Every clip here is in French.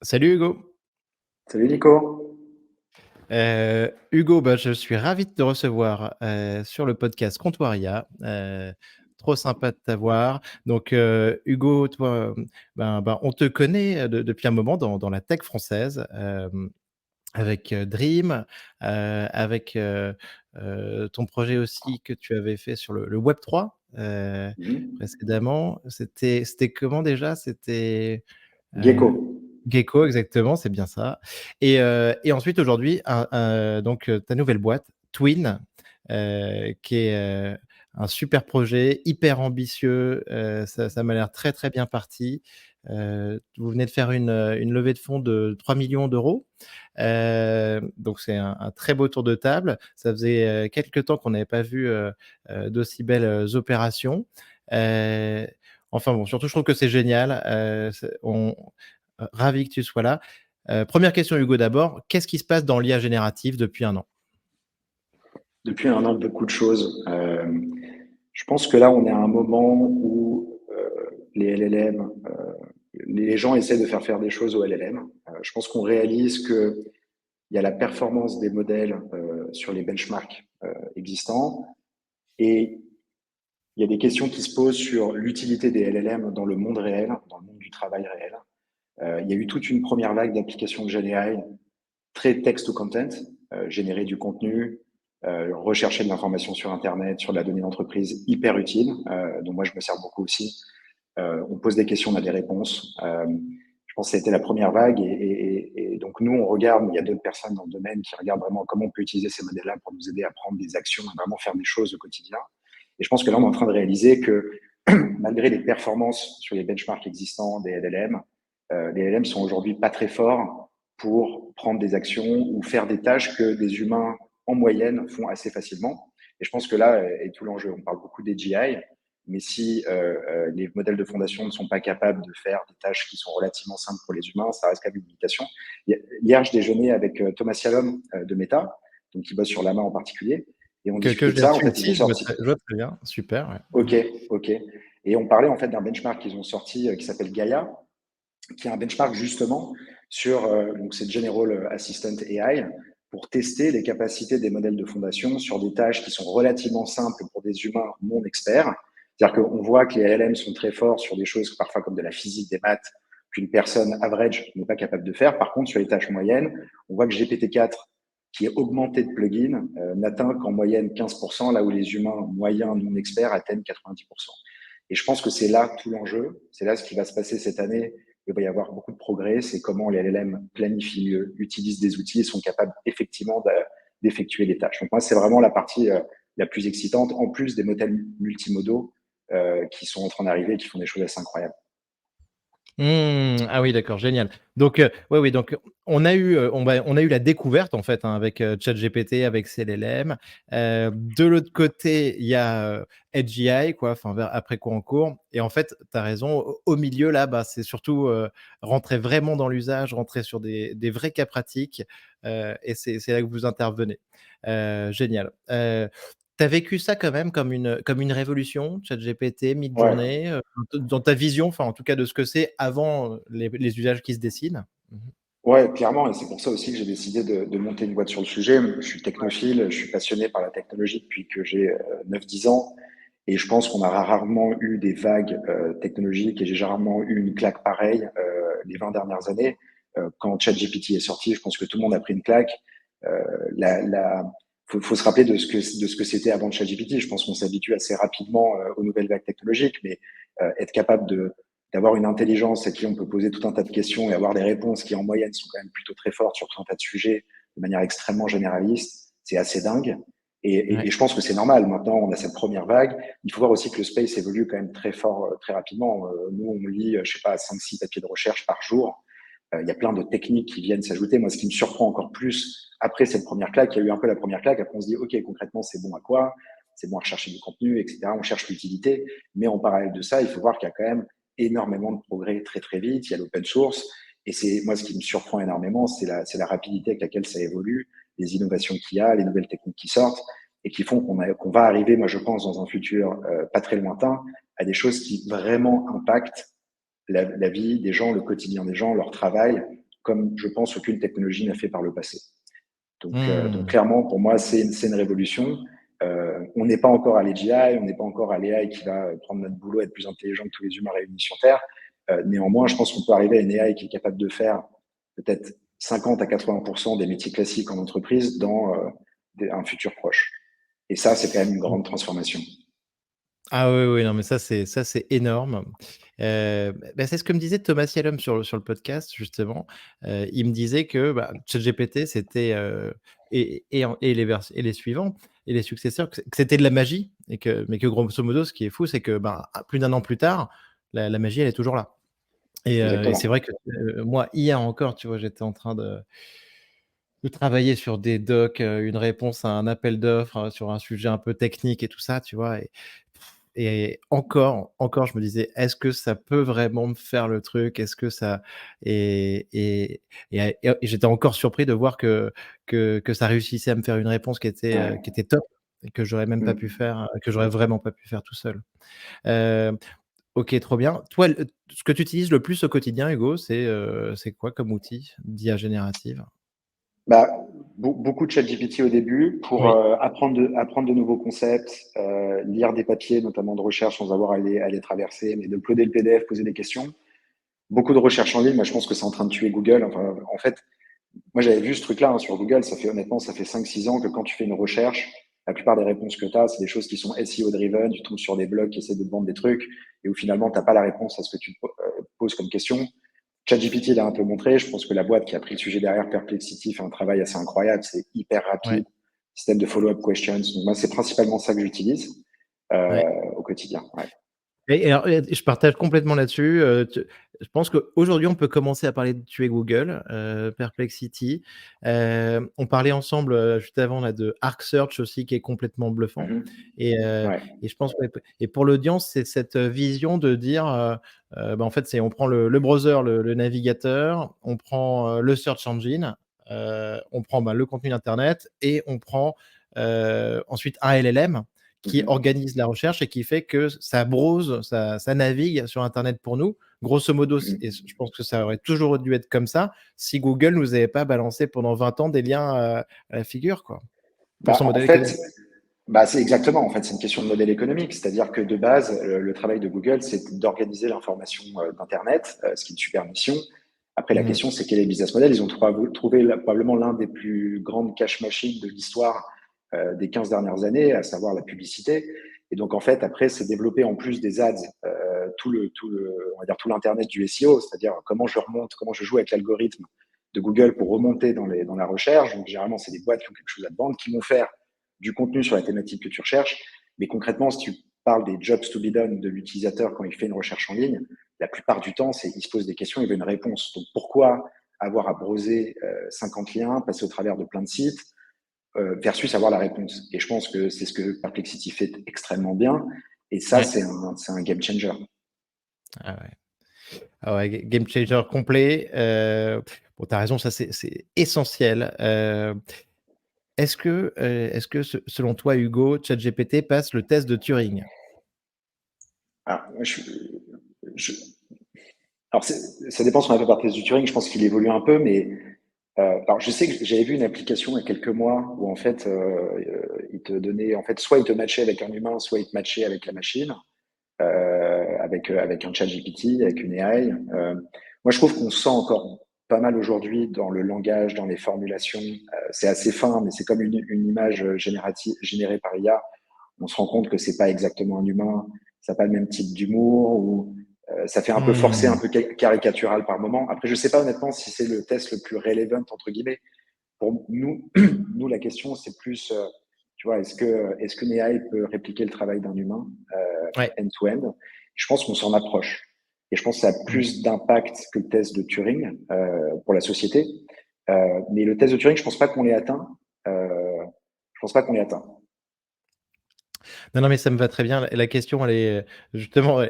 Salut Hugo. Salut Nico. Hugo, bah, je suis ravi de te recevoir sur le podcast Comptoiria. Trop sympa de t'avoir. Donc, Hugo, toi, on te connaît depuis un moment dans la tech française, avec Dream, avec ton projet aussi que tu avais fait sur le Web3 Mhm. précédemment. C'était comment déjà? C'était Gecko. Heu, Gecko exactement, c'est bien ça et ensuite aujourd'hui ta nouvelle boîte Twin, qui est, un super projet hyper ambitieux, ça m'a l'air très, très bien parti. Vous venez de faire une levée de fonds de 3 millions d'euros. Donc c'est un très beau tour de table. Ça faisait, quelque temps qu'on n'avait pas vu, d'aussi belles, opérations. Heu, enfin bon, surtout je trouve que c'est génial, c'est on ravi que tu sois là. 1 question Hugo d'abord, qu'est-ce qui se passe dans l'IA générative depuis 1 an? Depuis un an, beaucoup de choses. Je pense que là, on est à un moment où les LLM, les gens essaient de faire des choses aux LLM. Je pense qu'on réalise qu'il y a la performance des modèles sur les benchmarks existants et il y a des questions qui se posent sur l'utilité des LLM dans le monde réel, dans le monde du travail réel. Il y a eu toute une première vague d'applications de GenAI très text to content, générer du contenu, rechercher de l'information sur Internet, sur de la donnée d'entreprise, hyper utile. Donc moi, je me sers beaucoup aussi. On pose des questions, on a des réponses. Je pense que ça a été la première vague et donc nous, on regarde, il y a d'autres personnes dans le domaine qui regardent vraiment comment on peut utiliser ces modèles-là pour nous aider à prendre des actions, à vraiment faire des choses au quotidien. Et je pense que là, on est en train de réaliser que malgré les performances sur les benchmarks existants des LLM, les LLM sont aujourd'hui pas très forts pour prendre des actions ou faire des tâches que des humains en moyenne font assez facilement. Et je pense que là est tout l'enjeu. On parle beaucoup d'AGI, mais si les modèles de fondation ne sont pas capables de faire des tâches qui sont relativement simples pour les humains, ça reste quand même une limitation. Hier, je déjeunais avec Thomas Sciallom de Meta, donc qui bosse sur Lama en particulier, et on Que discutait de j'ai ça. En reçu fait, ils ont aussi, sorti. je vois très bien, super, ouais. Ok, ok. Et on parlait en fait d'un benchmark qu'ils ont sorti qui s'appelle Gaia, qui est un benchmark justement sur donc c'est General Assistant AI pour tester les capacités des modèles de fondation sur des tâches qui sont relativement simples pour des humains non experts. C'est-à-dire qu'on voit que les LLM sont très forts sur des choses parfois comme de la physique, des maths, qu'une personne average n'est pas capable de faire. Par contre, sur les tâches moyennes, on voit que GPT-4, qui est augmenté de plugins, n'atteint qu'en moyenne 15%, là où les humains moyens non experts atteignent 90%. Et je pense que c'est là tout l'enjeu. C'est là ce qui va se passer cette année. Il va y avoir beaucoup de progrès. C'est comment les LLM planifient mieux, utilisent des outils et sont capables effectivement d'effectuer des tâches. Donc moi, c'est vraiment la partie la plus excitante, en plus des modèles multimodaux qui sont en train d'arriver et qui font des choses assez incroyables. Mmh, ah oui, d'accord, génial. Donc, ouais, oui, donc on a eu la découverte en fait, hein, avec, ChatGPT, avec CLLM. De l'autre côté, il y a, Edge AI quoi, enfin vers après quoi en court et en fait, tu as raison, au milieu là, bah, c'est surtout, rentrer vraiment dans l'usage, rentrer sur des vrais cas pratiques, et c'est là que vous intervenez. Génial. Tu as vécu ça quand même comme une révolution, ChatGPT, Ouais, Midjourney, dans ta vision, enfin en tout cas de ce que c'est avant, les usages qui se dessinent? Mmh mh. ouais, clairement. Et c'est pour ça aussi que j'ai décidé de monter une boîte sur le sujet. Je suis technophile, je suis passionné par la technologie depuis que j'ai 9-10 ans. Et je pense qu'on a rarement eu des vagues technologiques et j'ai rarement eu une claque pareille les 20 dernières années. Quand ChatGPT est sorti, je pense que tout le monde a pris une claque. Euh, faut se rappeler de ce que c'était avant ChatGPT. Je pense qu'on s'habitue assez rapidement aux nouvelles vagues technologiques, mais être capable d'avoir une intelligence à qui on peut poser tout un tas de questions et avoir des réponses qui en moyenne sont quand même plutôt très fortes sur tout un tas de sujets de manière extrêmement généraliste, c'est assez dingue. Et Ouais. je pense que c'est normal. Maintenant, on a cette première vague. Il faut voir aussi que le space évolue quand même très fort, très rapidement. Nous, on lit, je sais pas, 5-6 papiers de recherche par jour. Il y a plein de techniques qui viennent s'ajouter. Moi, ce qui me surprend encore plus, après cette première claque, il y a eu un peu la première claque, après on se dit, OK, concrètement, c'est bon à quoi? C'est bon à rechercher du contenu, etc. On cherche l'utilité. Mais en parallèle de ça, il faut voir qu'il y a quand même énormément de progrès très, très vite. Il y a l'open source. Et c'est, moi, ce qui me surprend énormément, c'est la rapidité avec laquelle ça évolue, les innovations qu'il y a, les nouvelles techniques qui sortent et qui font qu'on va arriver, moi, je pense, dans un futur pas très lointain, à des choses qui vraiment impactent la vie des gens, le quotidien des gens, leur travail, comme je pense aucune technologie n'a fait par le passé. Donc Mmh. clairement, pour moi, c'est une révolution. On n'est pas encore à l'AGI, on n'est pas encore à l'AI qui va prendre notre boulot, être plus intelligent que tous les humains réunis sur Terre. Néanmoins, je pense qu'on peut arriver à une AI qui est capable de faire peut-être 50 à 80% des métiers classiques en entreprise dans un futur proche. Et ça, c'est quand même une grande transformation. Ah oui, oui, non, mais ça, c'est énorme. Bah, c'est ce que me disait Thomas Yellum sur le podcast justement. Il me disait que, bah, ChatGPT c'était, et les suivants et les successeurs, que c'était de la magie et que grosso modo, ce qui est fou, c'est que, ben, plus d'1 an plus tard, la magie, elle est toujours là et c'est Exactement. vrai que, moi, hier encore, tu vois, j'étais en train de travailler sur des docs, une réponse à un appel d'offres, sur un sujet un peu technique et tout ça, tu vois? Et encore, je me disais: «Est-ce que ça peut vraiment me faire le truc? Est-ce que ça» et et et j'étais encore surpris de voir que ça réussissait à me faire une réponse Ouais. qui était top et que j'aurais même pas pu Mm. faire, que j'aurais vraiment pas pu faire tout seul. Heu, OK, trop bien. Toi, ce que tu utilises le plus au quotidien, Hugo, c'est quoi comme outil d'IA générative? Bah, beaucoup de ChatGPT au début pour Oui. apprendre de nouveaux concepts, lire des papiers, notamment de recherche, sans avoir à les traverser, mais de uploader le PDF, poser des questions. Beaucoup de recherches en ligne. Moi, je pense que c'est en train de tuer Google. Enfin, en fait, moi, j'avais vu ce truc-là sur Google. Honnêtement, ça fait 5 6 ans que quand tu fais une recherche, la plupart des réponses que tu as, c'est des choses qui sont SEO-driven. Tu tombes sur des blogs qui essaient de te vendre des trucs et où finalement, tu n'as pas la réponse à ce que tu poses comme question. ChatGPT l'a un peu montré. Je pense que la boîte qui a pris le sujet derrière, Perplexity, fait un travail assez incroyable. C'est hyper Ouais, rapide, système de follow-up questions. Donc, moi, c'est principalement ça que j'utilise ouais. au quotidien. Ouais. Et alors, je partage complètement là-dessus, je pense qu'aujourd'hui, on peut commencer à parler de tuer Google, Perplexity. On parlait ensemble, juste avant là, de Arc Search aussi qui est complètement bluffant Mhm. Ouais. et je pense ouais et pour l'audience, c'est cette, vision de dire, bah, en fait, c'est on prend le browser, le navigateur, on prend, le search engine, on prend, bah, le contenu d'internet et on prend, ensuite un LLM qui Mhm. organise la recherche et qui fait que ça browse, ça navigue sur internet pour nous. Grosso modo, c et Mhm. je pense que ça aurait toujours dû être comme ça, si Google nous avait pas balancé pendant 20 ans des liens, à la figure, quoi, pour Bah, son en modèle fait, économique. c'est exactement, en fait, c'est une question de modèle économique. C'est-à-dire que de base, le travail de Google, c'est d'organiser l'information d'Internet, ce qui est une super mission. Après, la Mmh. question, c'est quel est le business model. Ils ont trouvé probablement l'un des plus grandes cash machines de l'histoire des 15 dernières années, à savoir la publicité. Et donc, en fait, après, c'est développer en plus des ads, on va dire tout l'Internet du SEO, c'est-à-dire comment je remonte, comment je joue avec l'algorithme de Google pour remonter dans la recherche. Donc, généralement, c'est des boîtes qui ont quelque chose à te vendre, qui vont faire du contenu sur la thématique que tu recherches. Mais concrètement, si tu parles des jobs to be done de l'utilisateur quand il fait une recherche en ligne, la plupart du temps, il se pose des questions, il veut une réponse. Donc, pourquoi avoir à browser 50 liens, passer au travers de plein de sites, versus avoir la réponse? Et je pense que c'est ce que Perplexity fait extrêmement bien. Et ça, Ouais. c'est un game changer. Ah ouais. Ah ouais, game changer complet, bon, tu as raison, ça c'est essentiel. Est-ce que selon toi, Hugo, ChatGPT passe le test de Turing? Alors, je, alors ça dépend si on a fait par test du Turing. Je pense qu'il évolue un peu, mais alors, je sais que j'avais vu une application il y a quelques mois où en fait, il te donnait, en fait, soit il te matchait avec un humain, soit il te matchait avec la machine, avec un chat GPT, avec une AI. Moi, je trouve qu'on sent encore pas mal aujourd'hui dans le langage, dans les formulations. C'est assez fin, mais c'est comme une image générée par IA. On se rend compte que c'est pas exactement un humain, ça n'a pas le même type d'humour, ou ça fait un peu forcé, un Mmh. peu caricatural par moment. Après, je sais pas honnêtement si c'est le test le plus relevant entre guillemets. Pour nous, nous la question c'est plus, tu vois, est-ce que AI peut répliquer le travail d'un humain Ouais. end-to-end? Je pense qu'on s'en approche. Et je pense que ça a Mmh. plus d'impact que le test de Turing pour la société. Mais le test de Turing, je pense pas qu'on l'ait atteint. Je pense pas qu'on l'ait atteint. Non, non, mais ça me va très bien. La question, elle est, justement, enfin,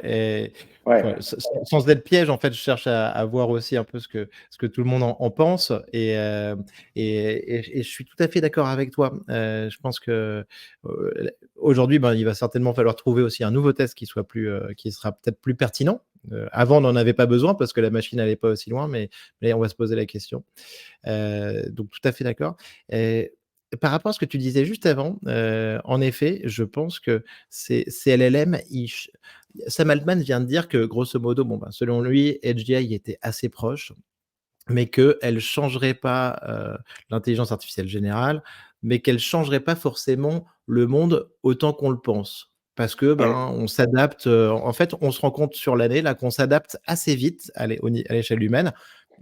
Ouais. sans être piège, en fait, je cherche à voir aussi un peu ce que tout le monde en pense et je suis tout à fait d'accord avec toi. Je pense que, aujourd'hui, ben, il va certainement falloir trouver aussi un nouveau test qui sera peut-être plus pertinent, Avant, on n'en avait pas besoin parce que la machine n'allait pas aussi loin, mais on va se poser la question. Donc tout à fait d'accord. Et par rapport à ce que tu disais juste avant, en effet, je pense que ces LLM, Sam Altman vient de dire que grosso modo, bon, ben, selon lui, AGI était assez proche, mais qu'elle changerait pas, l'intelligence artificielle générale, mais qu'elle changerait pas forcément le monde autant qu'on le pense. Parce que, Ouais, ben, on s'adapte, en fait, on se rend compte sur l'année là qu'on s'adapte assez vite à l'échelle humaine.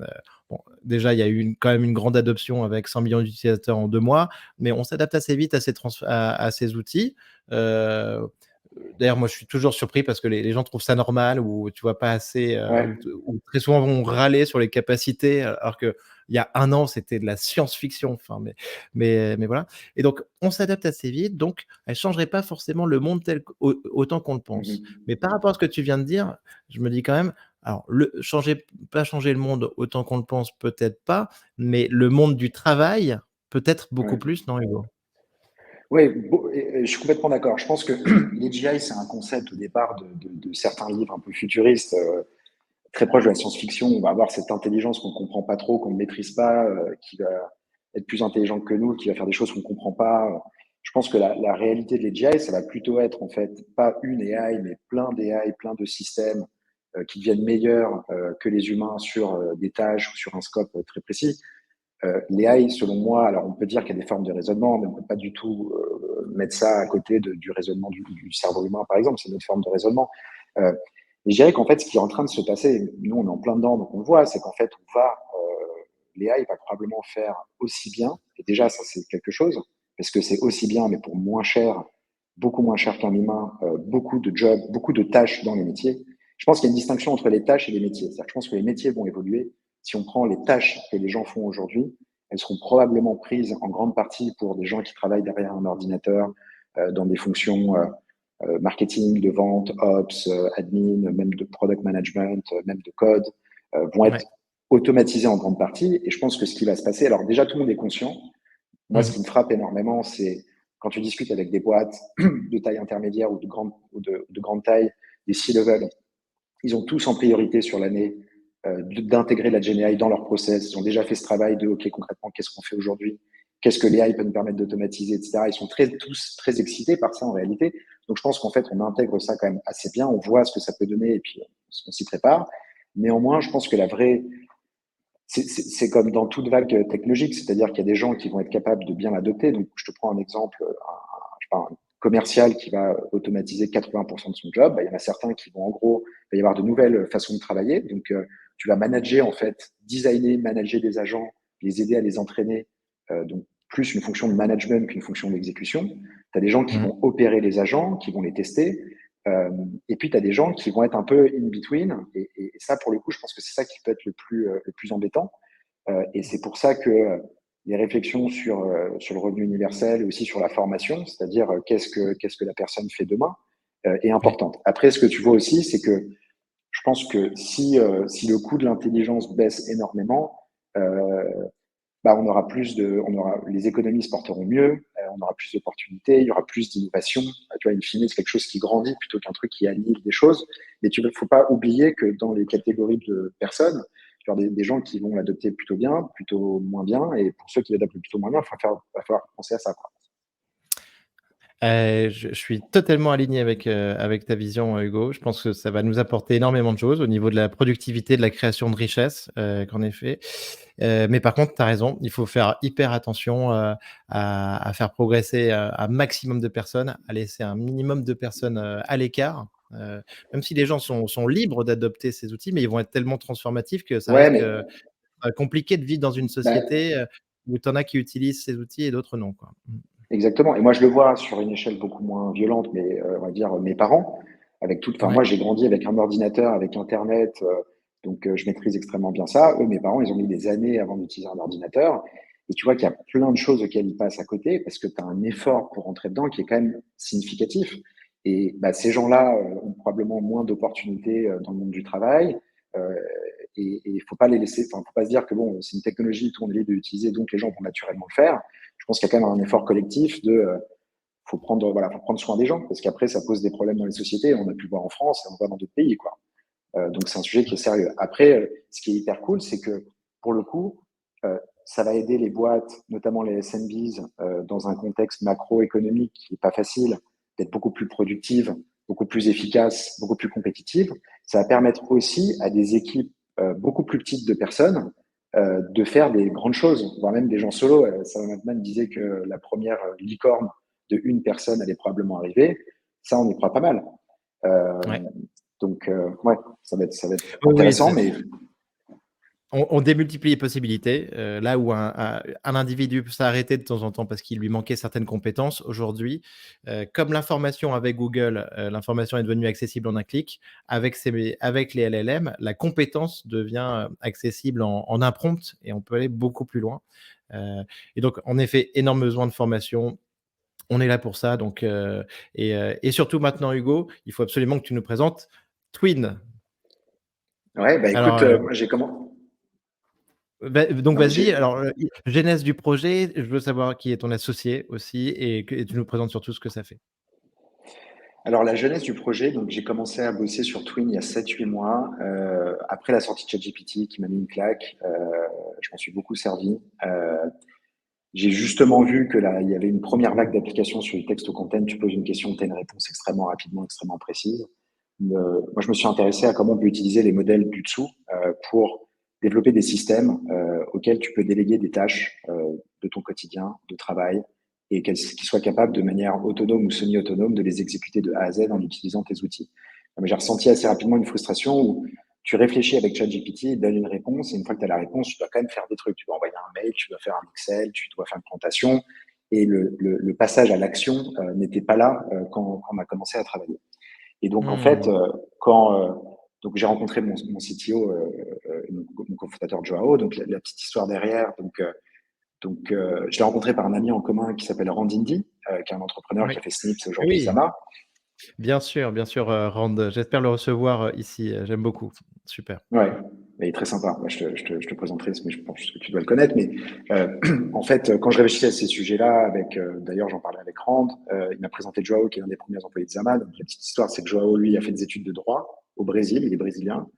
Heu, bon, déjà, il y a eu quand même une grande adoption avec 100 millions d'utilisateurs en 2 mois, mais on s'adapte assez vite à ces outils. Heu, D'ailleurs, moi, je suis toujours surpris parce que les gens trouvent ça normal ou tu vois pas assez, ouais. ou très souvent vont râler sur les capacités, alors qu'il y a un an, c'était de la science-fiction. Enfin, mais voilà. Et donc, on s'adapte assez vite. Donc, elle changerait pas forcément le monde autant qu'on le pense. Mmh. Mais par rapport à ce que tu viens de dire, je me dis quand même, alors, pas changer le monde autant qu'on le pense, peut-être pas, mais le monde du travail, peut-être beaucoup Ouais. plus, non, Hugo? Oui, je suis complètement d'accord. Je pense que l'AGI, c'est un concept au départ de certains livres un peu futuristes, très proche de la science-fiction. On va avoir cette intelligence qu'on ne comprend pas trop, qu'on ne maîtrise pas, qui va être plus intelligente que nous, qui va faire des choses qu'on ne comprend pas. Je pense que la réalité de l'AGI, ça va plutôt être en fait pas une AI, mais plein d'AI, plein de systèmes qui deviennent meilleurs que les humains sur des tâches ou sur un scope très précis. L'AI, selon moi, alors on peut dire qu'il y a des formes de raisonnement, mais on ne peut pas du tout mettre ça à côté du raisonnement du cerveau humain, par exemple. C'est une autre forme de raisonnement. Euh, et je dirais qu'en fait, ce qui est en train de se passer, nous, on est en plein dedans, donc on le voit, c'est qu'en fait, l'AI va probablement faire aussi bien, et déjà, ça, c'est quelque chose, parce que c'est aussi bien, mais pour moins cher, beaucoup moins cher qu'un humain, beaucoup de jobs, beaucoup de tâches dans les métiers. Je pense qu'il y a une distinction entre les tâches et les métiers. C'est-à-dire que je pense que les métiers vont évoluer. Si on prend les tâches que les gens font aujourd'hui, elles seront probablement prises en grande partie pour des gens qui travaillent derrière un ordinateur, dans des fonctions marketing, de vente, ops, admin, même de product management, même de code, vont être Ouais. automatisées en grande partie. Et je pense que ce qui va se passer, alors déjà tout le monde est conscient. Moi, ce Mmh. qui me frappe énormément, c'est quand tu discutes avec des boîtes de taille intermédiaire ou de grande taille, des C-level, ils ont tous en priorité sur l'année d'intégrer la GenAI dans leur process. Ils ont déjà fait ce travail de, OK, concrètement, qu'est-ce qu'on fait aujourd'hui? Qu'est-ce que l'AI peut nous permettre d'automatiser, etc. Ils sont tous très excités par ça en réalité. Donc, je pense qu'en fait, on intègre ça quand même assez bien. On voit ce que ça peut donner et puis on s'y prépare. Néanmoins, je pense que la vraie, c'est comme dans toute vague technologique, c'est-à-dire qu'il y a des gens qui vont être capables de bien l'adopter. Donc, je te prends un exemple, je sais pas, un commercial qui va automatiser 80% de son job. Bah, il y en a certains qui vont, en gros, il va y avoir de nouvelles façons de travailler. Donc, tu vas manager, en fait, designer, manager des agents, les aider à les entraîner. Donc, plus une fonction de management qu'une fonction d'exécution. Tu as des gens qui Mmh. vont opérer les agents, qui vont les tester. Euh, et puis, tu as des gens qui vont être un peu in between. Et ça, pour le coup, je pense que c'est ça qui peut être le plus embêtant. Et c'est pour ça que les réflexions sur le revenu universel et aussi sur la formation, c'est-à-dire qu'est-ce que la personne fait demain, est Ouais. importante. Après, ce que tu vois aussi, c'est que je pense que si le coût de l'intelligence baisse énormément, euh, bah, on aura, les économies se porteront mieux, on aura plus d'opportunités, il y aura plus d'innovation. Tu vois, in fine, c'est quelque chose qui grandit plutôt qu'un truc qui annule des choses. Mais il ne faut pas oublier que dans les catégories de personnes, il y aura des gens qui vont l'adopter plutôt bien, plutôt moins bien. Et pour ceux qui l'adoptent plutôt moins bien, va falloir penser à ça, quoi. Je suis totalement aligné avec ta vision, Hugo. Je pense que ça va nous apporter énormément de choses au niveau de la productivité, de la création de richesse, qu'en effet. Mais par contre, tu as raison, il faut faire hyper attention, à faire progresser, un maximum de personnes, à laisser un minimum de personnes, à l'écart, même si les gens sont libres d'adopter ces outils, mais ils vont être tellement transformatifs que ça Ouais, risque, mais compliqué de vivre dans une bah, société, où tu en as qui utilisent ces outils et d'autres non, quoi. Mmh. exactement. Et moi, je le vois sur une échelle beaucoup moins violente, mais on va dire mes parents, avec tout. Enfin, Ouais. moi, j'ai grandi avec un ordinateur, avec Internet, donc je maîtrise extrêmement bien ça. Eux, mes parents, ils ont mis des années avant d'utiliser un ordinateur. Et tu vois qu'il y a plein de choses auxquelles ils passent à côté parce que tu as un effort pour rentrer dedans qui est quand même significatif. Et bah, ces gens-là ont probablement moins d'opportunités dans le monde du travail. Euh, et il faut pas les laisser, enfin, faut pas se dire que bon, c'est une technologie, tout le monde est libre de l'utiliser, donc les gens vont naturellement le faire. Je pense qu'il y a quand même un effort collectif de faut prendre soin des gens parce qu'après ça pose des problèmes dans les sociétés. On a pu le voir en France et on le voit dans d'autres pays, quoi. Donc, c'est un sujet qui est sérieux. Après, ce qui est hyper cool, c'est que pour le coup, ça va aider les boîtes, notamment les SMBs, dans un contexte macroéconomique qui n'est pas facile, d'être beaucoup plus productives, beaucoup plus efficaces, beaucoup plus compétitives. Ça va permettre aussi à des équipes beaucoup plus petites de personnes de faire des grandes choses, voire même des gens solos. Sam Altman disait que la première licorne de une personne allait probablement arriver. Ça, on y croit pas mal. Euh, Ouais. donc, ouais, ça va être Oui, oui, intéressant, mais on démultiplie les possibilités. Là où un individu peut s'arrêter de temps en temps parce qu'il lui manquait certaines compétences, aujourd'hui, comme l'information avec Google, l'information est devenue accessible en un clic, avec les LLM, la compétence devient accessible en un prompt et on peut aller beaucoup plus loin. Et donc, en effet, énorme besoin de formation. On est là pour ça. Donc, et surtout maintenant, Hugo, il faut absolument que tu nous présentes Twin. ouais, bah Alors, écoute, moi j'ai comment? Donc Non, mais vas-y, j'ai. alors, genèse du projet, je veux savoir qui est ton associé aussi et tu nous présentes surtout ce que ça fait. Alors, la jeunesse du projet, donc j'ai commencé à bosser sur Twin il y a 7 8 mois, après la sortie de ChatGPT qui m'a mis une claque. Je m'en suis beaucoup servi. J'ai justement vu que là, il y avait une première vague d'applications sur le texte content. Tu poses une question, tu as une réponse extrêmement rapidement, extrêmement précise. Moi, je me suis intéressé à comment on peut utiliser les modèles du dessous pour développer des systèmes auxquels tu peux déléguer des tâches de ton quotidien, de travail, et qu'ils soient capables de manière autonome ou semi-autonome de les exécuter de A à Z en utilisant tes outils. J'ai ressenti assez rapidement une frustration où tu réfléchis avec ChatGPT, il te donne une réponse, et une fois que tu as la réponse, tu dois quand même faire des trucs. Tu dois envoyer un mail, tu dois faire un Excel, tu dois faire une présentation, et le passage à l'action n'était pas là quand on a commencé à travailler. Et donc, en fait, Mmh. quand donc j'ai rencontré mon CTO, mon cofondateur Joao, donc la petite histoire derrière. Je l'ai rencontré par un ami en commun qui s'appelle Randindi, qui est un entrepreneur qui Oui. a fait Snips et aujourd'hui Oui, Zama. bien sûr, Rand, j'espère le recevoir, ici, j'aime beaucoup. Super. Ouais, il est très sympa. Moi, je te présenterai, mais je pense que tu dois le connaître. Mais en fait, quand je réfléchissais à ces sujets-là, d'ailleurs, j'en parlais avec Rand, il m'a présenté Joao, qui est l'un des premiers employés de Zama. Donc, la petite histoire, c'est que Joao, lui, a fait des études de droit au Brésil. Il est brésilien.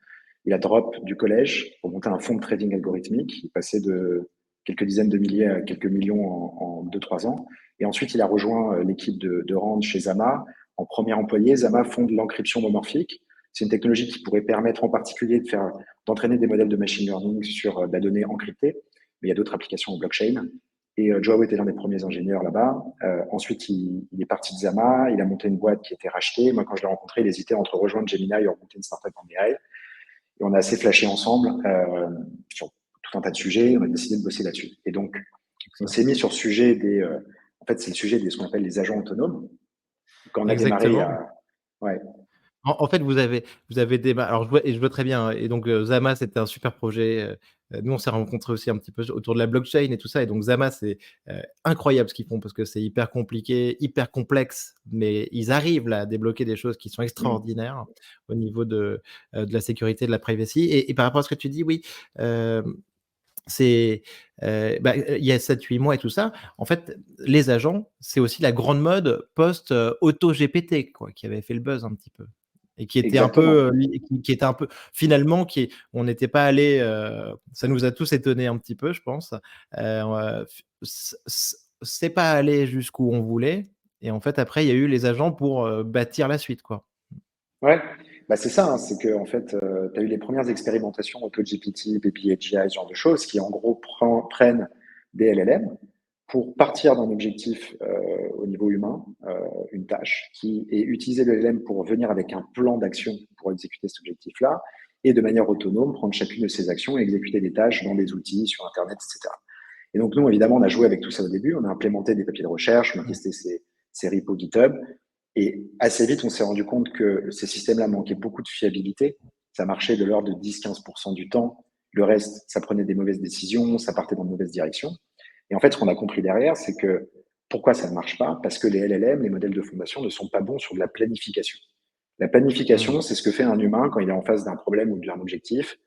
Il a drop du collège pour monter un fonds de trading algorithmique. Il passait de quelques dizaines de milliers à quelques millions en 2 3 ans. Et ensuite, il a rejoint l'équipe de Rand chez Zama. En premier employé, Zama fonde l'encryption homomorphique. C'est une technologie qui pourrait permettre en particulier d'entraîner des modèles de machine learning sur de la donnée encryptée. Mais il y a d'autres applications en blockchain. Et Joao était l'un des premiers ingénieurs là-bas. Ensuite, il est parti de Zama. Il a monté une boîte qui a été rachetée. Moi, quand je l'ai rencontré, il hésitait entre rejoindre Gemini et monter une startup en AI. Et on a assez flashé ensemble sur tout un tas de sujets. On a décidé de bosser là-dessus. Et donc, on s'est mis sur le sujet en fait, c'est le sujet ce qu'on appelle les agents autonomes. Quand on a démarré, il y Exactement. a, ouais, En fait, vous avez déma alors je vois très bien, hein, et donc, Zama, c'était un super projet, nous, on s'est rencontrés aussi un petit peu autour de la blockchain et tout ça, et donc Zama, c'est, incroyable ce qu'ils font parce que c'est hyper compliqué, hyper complexe, mais ils arrivent là à débloquer des choses qui sont extraordinaires au niveau de la sécurité, de la privacy, et par rapport à ce que tu dis, oui, hem, c'est, il y a 7 8 mois et tout ça, en fait, les agents, c'est aussi la grande mode post, auto GPT, quoi, qui avait fait le buzz un petit peu. Et qui était un peu, exactement. qui était un peu finalement qui on n'était pas allé, ça nous a tous étonnés un petit peu, je pense. F c'est pas allé jusqu'où on voulait, et en fait après il y a eu les agents pour, bâtir la suite, quoi. Ouais, bah c'est ça, hein, c'est que en fait, tu as eu les premières expérimentations AutoGPT, BPHI, ce genre de choses qui en gros prennent des LLM pour partir d'un objectif au niveau humain, une tâche, et utiliser le LLM pour venir avec un plan d'action pour exécuter cet objectif-là, et de manière autonome prendre chacune de ces actions et exécuter des tâches dans des outils sur Internet, etc. Et donc nous, évidemment, on a joué avec tout ça au début, on a implémenté des papiers de recherche, on a testé ces repos GitHub, et assez vite, on s'est rendu compte que ces systèmes-là manquaient beaucoup de fiabilité. Ça marchait de l'ordre de 10-15% du temps. Le reste, ça prenait des mauvaises décisions, ça partait dans de mauvaises directions. Et en fait, ce qu'on a compris derrière, c'est que pourquoi ça ne marche pas? Parce que les LLM, les modèles de fondation, ne sont pas bons sur de la planification. La Mmh. planification, c'est ce que fait un humain quand il est en face d'un problème ou d'un objectif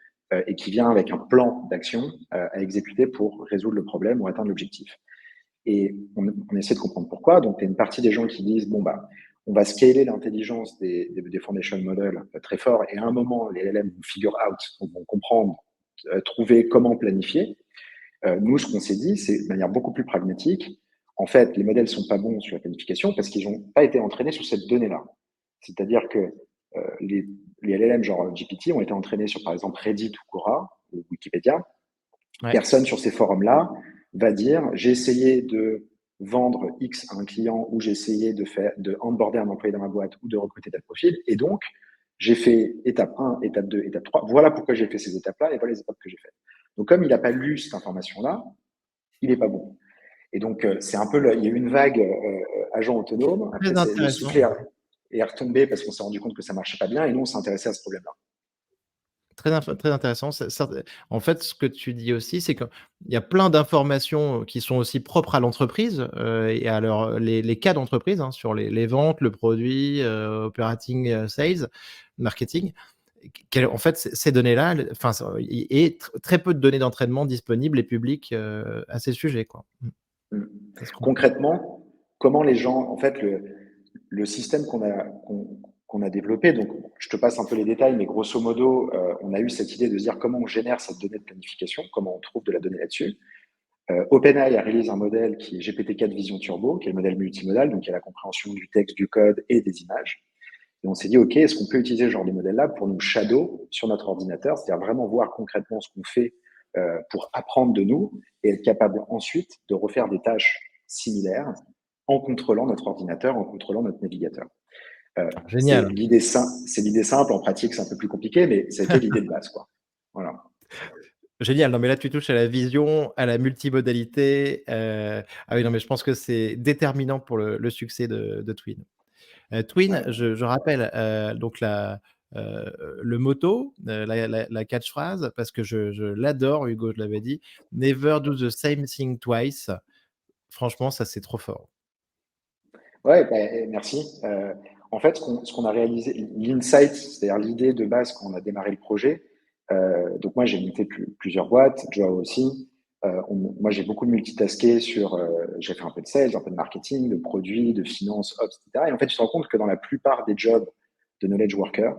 et qui vient avec un plan d'action à exécuter pour résoudre le problème ou atteindre l'objectif. Et on essaie de comprendre pourquoi. Donc, il y a une partie des gens qui disent, bon, bah, on va scaler l'intelligence des foundation models très fort, et à un moment, les LLM vont figure out, donc vont comprendre, trouver comment planifier. Nous, ce qu'on s'est dit, c'est de manière beaucoup plus pragmatique. En fait, les modèles sont pas bons sur la planification parce qu'ils n'ont pas été entraînés sur cette donnée-là. C'est-à-dire que les LLM genre GPT ont été entraînés sur, par exemple, Reddit ou Quora ou Wikipédia. Ouais. Personne sur ces forums-là va dire j'ai essayé de vendre X à un client, ou j'ai essayé de onboarder un employé dans ma boîte, ou de recruter tel profil, et donc j'ai fait étape 1, étape 2, étape 3. Voilà pourquoi j'ai fait ces étapes-là, et voilà les étapes que j'ai faites. Donc, comme il n'a pas lu cette information-là, il n'est pas bon. Et donc, c'est un peu, il y a eu une vague agent autonome. Après, Très le intéressant. soufflet est retombé parce qu'on s'est rendu compte que ça marchait pas bien, et nous, on s'est intéressé à ce problème-là. Très intéressant. En fait, ce que tu dis aussi, c'est qu'il y a plein d'informations qui sont aussi propres à l'entreprise et à les cas d'entreprise hein, sur les ventes, le produit, operating sales, marketing. En fait, ces données-là, enfin, et très peu de données d'entraînement disponibles et publiques à ces sujets, quoi. Mm. Ça se comprend. Concrètement, comment les gens, en fait, le système qu'on a développé, donc je te passe un peu les détails, mais grosso modo, on a eu cette idée de se dire comment on génère cette donnée de planification, comment on trouve de la donnée là-dessus. OpenAI a réalisé un modèle qui est GPT-4 Vision Turbo, qui est le modèle multimodal, donc il y a la compréhension du texte, du code et des images. Et on s'est dit, OK, est-ce qu'on peut utiliser ce genre de modèle-là pour nous shadow sur notre ordinateur, c'est-à-dire vraiment voir concrètement ce qu'on fait pour apprendre de nous, et être capable ensuite de refaire des tâches similaires en contrôlant notre ordinateur, en contrôlant notre navigateur. C'est Génial. l'idée simple, en pratique c'est un peu plus compliqué, mais ça a été l'idée de base, quoi. Voilà. Génial. Non, mais là, tu touches à la vision, à la multimodalité. Ah oui, non, mais je pense que c'est déterminant pour le succès de Twin. Twin, Ouais. je rappelle donc le motto, la catchphrase, parce que je l'adore, Hugo, je l'avais dit. Never do the same thing twice. Franchement, ça, c'est trop fort. Ouais, bah, merci. En fait, ce qu'on a réalisé, l'insight, c'est-à-dire l'idée de base quand on a démarré le projet. Donc moi, j'ai monté plusieurs boîtes, Joao aussi. Moi, j'ai beaucoup multitaské j'ai fait un peu de sales, un peu de marketing, de produits, de finance, ops, etc. Et en fait, tu te rends compte que dans la plupart des jobs de knowledge worker,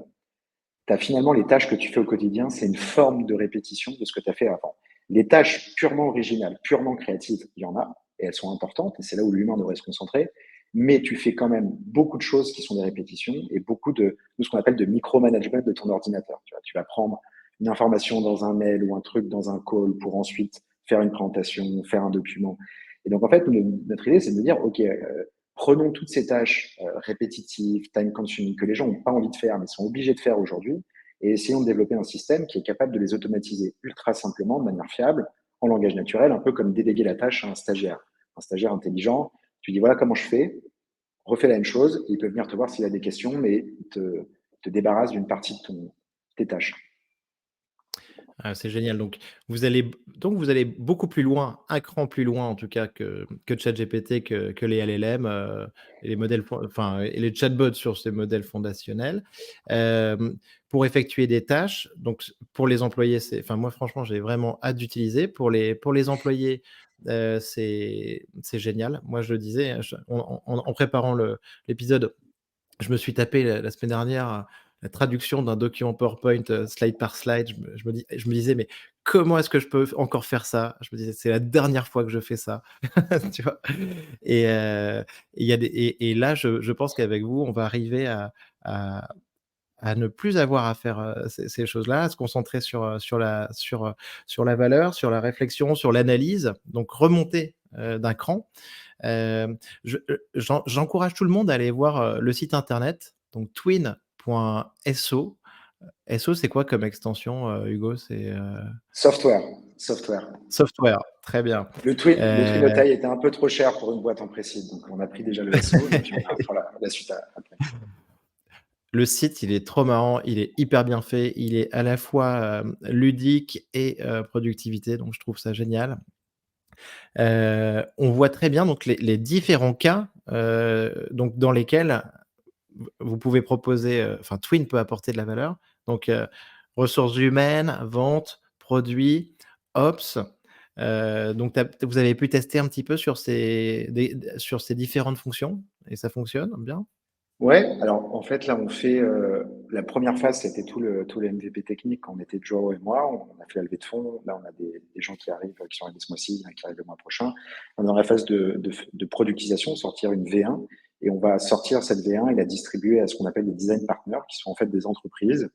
tu as finalement les tâches que tu fais au quotidien, c'est une forme de répétition de ce que tu as fait avant. Les tâches purement originales, purement créatives, il y en a, et elles sont importantes, et c'est là où l'humain devrait se concentrer, mais tu fais quand même beaucoup de choses qui sont des répétitions, et beaucoup de ce qu'on appelle de micromanagement de ton ordinateur. Tu vas prendre une information dans un mail ou un truc dans un call pour ensuite faire une présentation, faire un document. Et donc, en fait, notre idée, c'est de dire, OK, prenons toutes ces tâches répétitives, time consuming, que les gens n'ont pas envie de faire, mais sont obligés de faire aujourd'hui, et essayons de développer un système qui est capable de les automatiser ultra simplement, de manière fiable, en langage naturel, un peu comme déléguer la tâche à un stagiaire. Un stagiaire intelligent, tu dis voilà comment je fais, refais la même chose, et il peut venir te voir s'il a des questions, mais te débarrasse d'une partie de tes tâches. Ah, c'est génial. Donc vous allez beaucoup plus loin, un cran plus loin en tout cas que ChatGPT, que les LLM, et les modèles enfin et les chatbots sur ces modèles fondationnels, pour effectuer des tâches. Donc pour les employés, enfin moi franchement, j'ai vraiment hâte d'utiliser. Pour les employés, c'est génial. Moi je le disais, hein, en préparant l'épisode, je me suis tapé la semaine dernière la traduction d'un document PowerPoint slide par slide. Je me disais, mais comment est-ce que je peux encore faire ça? Je me disais, c'est la dernière fois que je fais ça, tu vois? Il y a et là, je pense qu'avec vous, on va arriver à, à ne plus avoir à faire ces choses-là, à se concentrer sur la valeur, sur la réflexion, sur l'analyse, donc remonter d'un cran. J'encourage tout le monde à aller voir le site internet, donc twin.so. SO, c'est quoi comme extension, Hugo? C'est Software, software. software, très bien. Le twin Heu, de taille était un peu trop cher pour une boîte en précide, donc on a pris déjà le SO, et puis on fera la suite après. le site, il est trop marrant, il est hyper bien fait, il est à la fois ludique et productivité, donc je trouve ça génial. On voit très bien donc les différents cas donc dans lesquels vous pouvez proposer, enfin Twin peut apporter de la valeur. Donc, ressources humaines, vente, produits, ops. Donc vous avez pu tester un petit peu sur ces différentes fonctions et ça fonctionne bien? Ouais, alors en fait là on fait la première phase c'était tout le MVP technique quand on était Joe et moi, on a fait la levée de fonds, là on a des gens qui arrivent, qui sont arrivés ce mois-ci, qui arrivent le mois prochain. On est dans la phase de productisation, sortir une V1 et on va sortir cette V1 et la distribuer à ce qu'on appelle des design partners qui sont en fait des entreprises.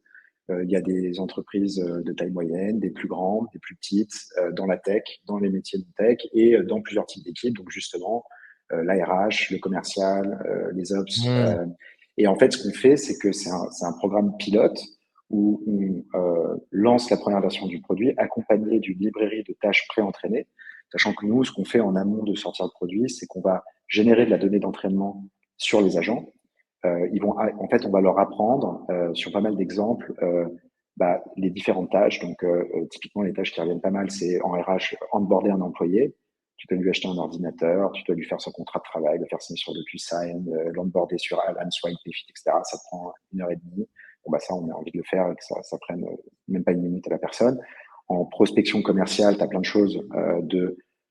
Il y a des entreprises de taille moyenne, des plus grandes, des plus petites, dans la tech, dans les métiers de tech et dans plusieurs types d'équipes. Donc justement, l'ARH, le commercial, les ops. Mmh. Et en fait, ce qu'on fait, c'est que c'est un programme pilote où on lance la première version du produit accompagné d'une librairie de tâches pré-entraînées, sachant que nous, ce qu'on fait en amont de sortir le produit, c'est qu'on va générer de la donnée d'entraînement sur les agents. En fait, on va leur apprendre sur pas mal d'exemples les différentes tâches. Donc, typiquement, les tâches qui reviennent pas mal, c'est en RH, onboarder un employé. Tu dois lui acheter un ordinateur, tu dois lui faire son contrat de travail, le faire signer sur DocuSign, l'onboarder sur Alan, Swipe, Payfit, etc. Ça prend 1 heure et demie. Bon, ça, on a envie de le faire et que ça prenne même pas 1 minute à la personne. En prospection commerciale, tu as plein de choses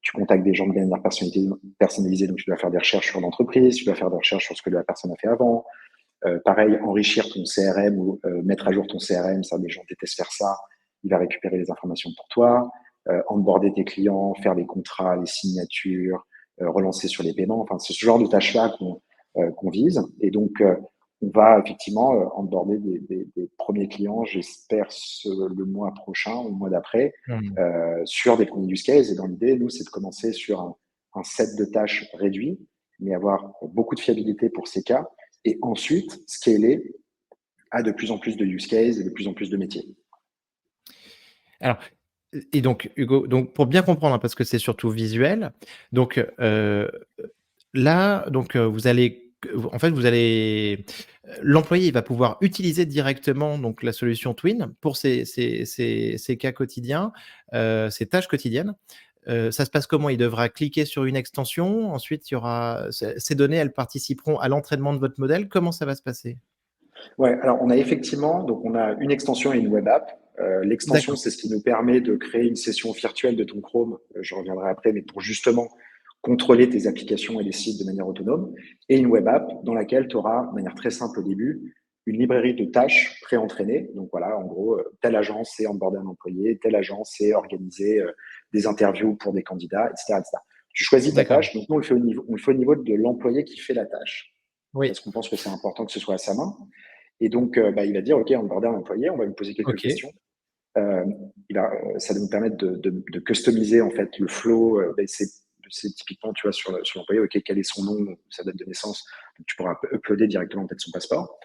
tu contactes des gens de manière personnalisée, donc tu dois faire des recherches sur l'entreprise, tu dois faire des recherches sur ce que la personne a fait avant. Pareil, enrichir ton CRM ou mettre à jour ton CRM, ça, les gens détestent faire ça. Il va récupérer les informations pour toi, onboarder tes clients, faire les contrats, les signatures, relancer sur les paiements. Enfin, c'est ce genre de tâches-là qu'on vise. Et donc, on va effectivement onboarder des premiers clients, j'espère le mois prochain ou le mois d'après, Mmh. sur des premiers use cases. Et dans l'idée, nous, c'est de commencer sur un set de tâches réduit, mais avoir beaucoup de fiabilité pour ces cas et ensuite scaler à de plus en plus de use cases et de plus en plus de métiers. Alors et donc Hugo, donc pour bien comprendre, hein, parce que c'est surtout visuel, donc là, donc vous allez en fait, vous allez l'employé, il va pouvoir utiliser directement donc la solution Twin pour ses cas quotidiens, ses tâches quotidiennes. Ça se passe comment? Il devra cliquer sur une extension, ensuite il y aura ces données, elles participeront à l'entraînement de votre modèle. Comment ça va se passer? Ouais, alors on a effectivement, donc on a une extension et une web app. L'extension, D'accord. c'est ce qui nous permet de créer une session virtuelle de ton Chrome. Je reviendrai après, mais pour justement contrôler tes applications et les sites de manière autonome. Et une web app dans laquelle tu auras, de manière très simple au début, une librairie de tâches pré-entraînées. Donc voilà, en gros, telle agence c'est onboarder un employé, telle agence c'est organiser des interviews pour des candidats, etc., etc. Tu choisis ta D'accord. tâche. Donc nous, on le fait au niveau de l'employé qui fait la tâche, Oui. parce qu'on pense que c'est important que ce soit à sa main. Et donc, il va dire, OK, on va un employé, on va lui poser quelques OK. questions. Euh, Ça va nous permettre de customiser en fait le flow. C'est typiquement, tu vois, sur l'employé, OK, quel est son nom, sa date de naissance. Donc, tu pourras uploader directement peut-être son passeport.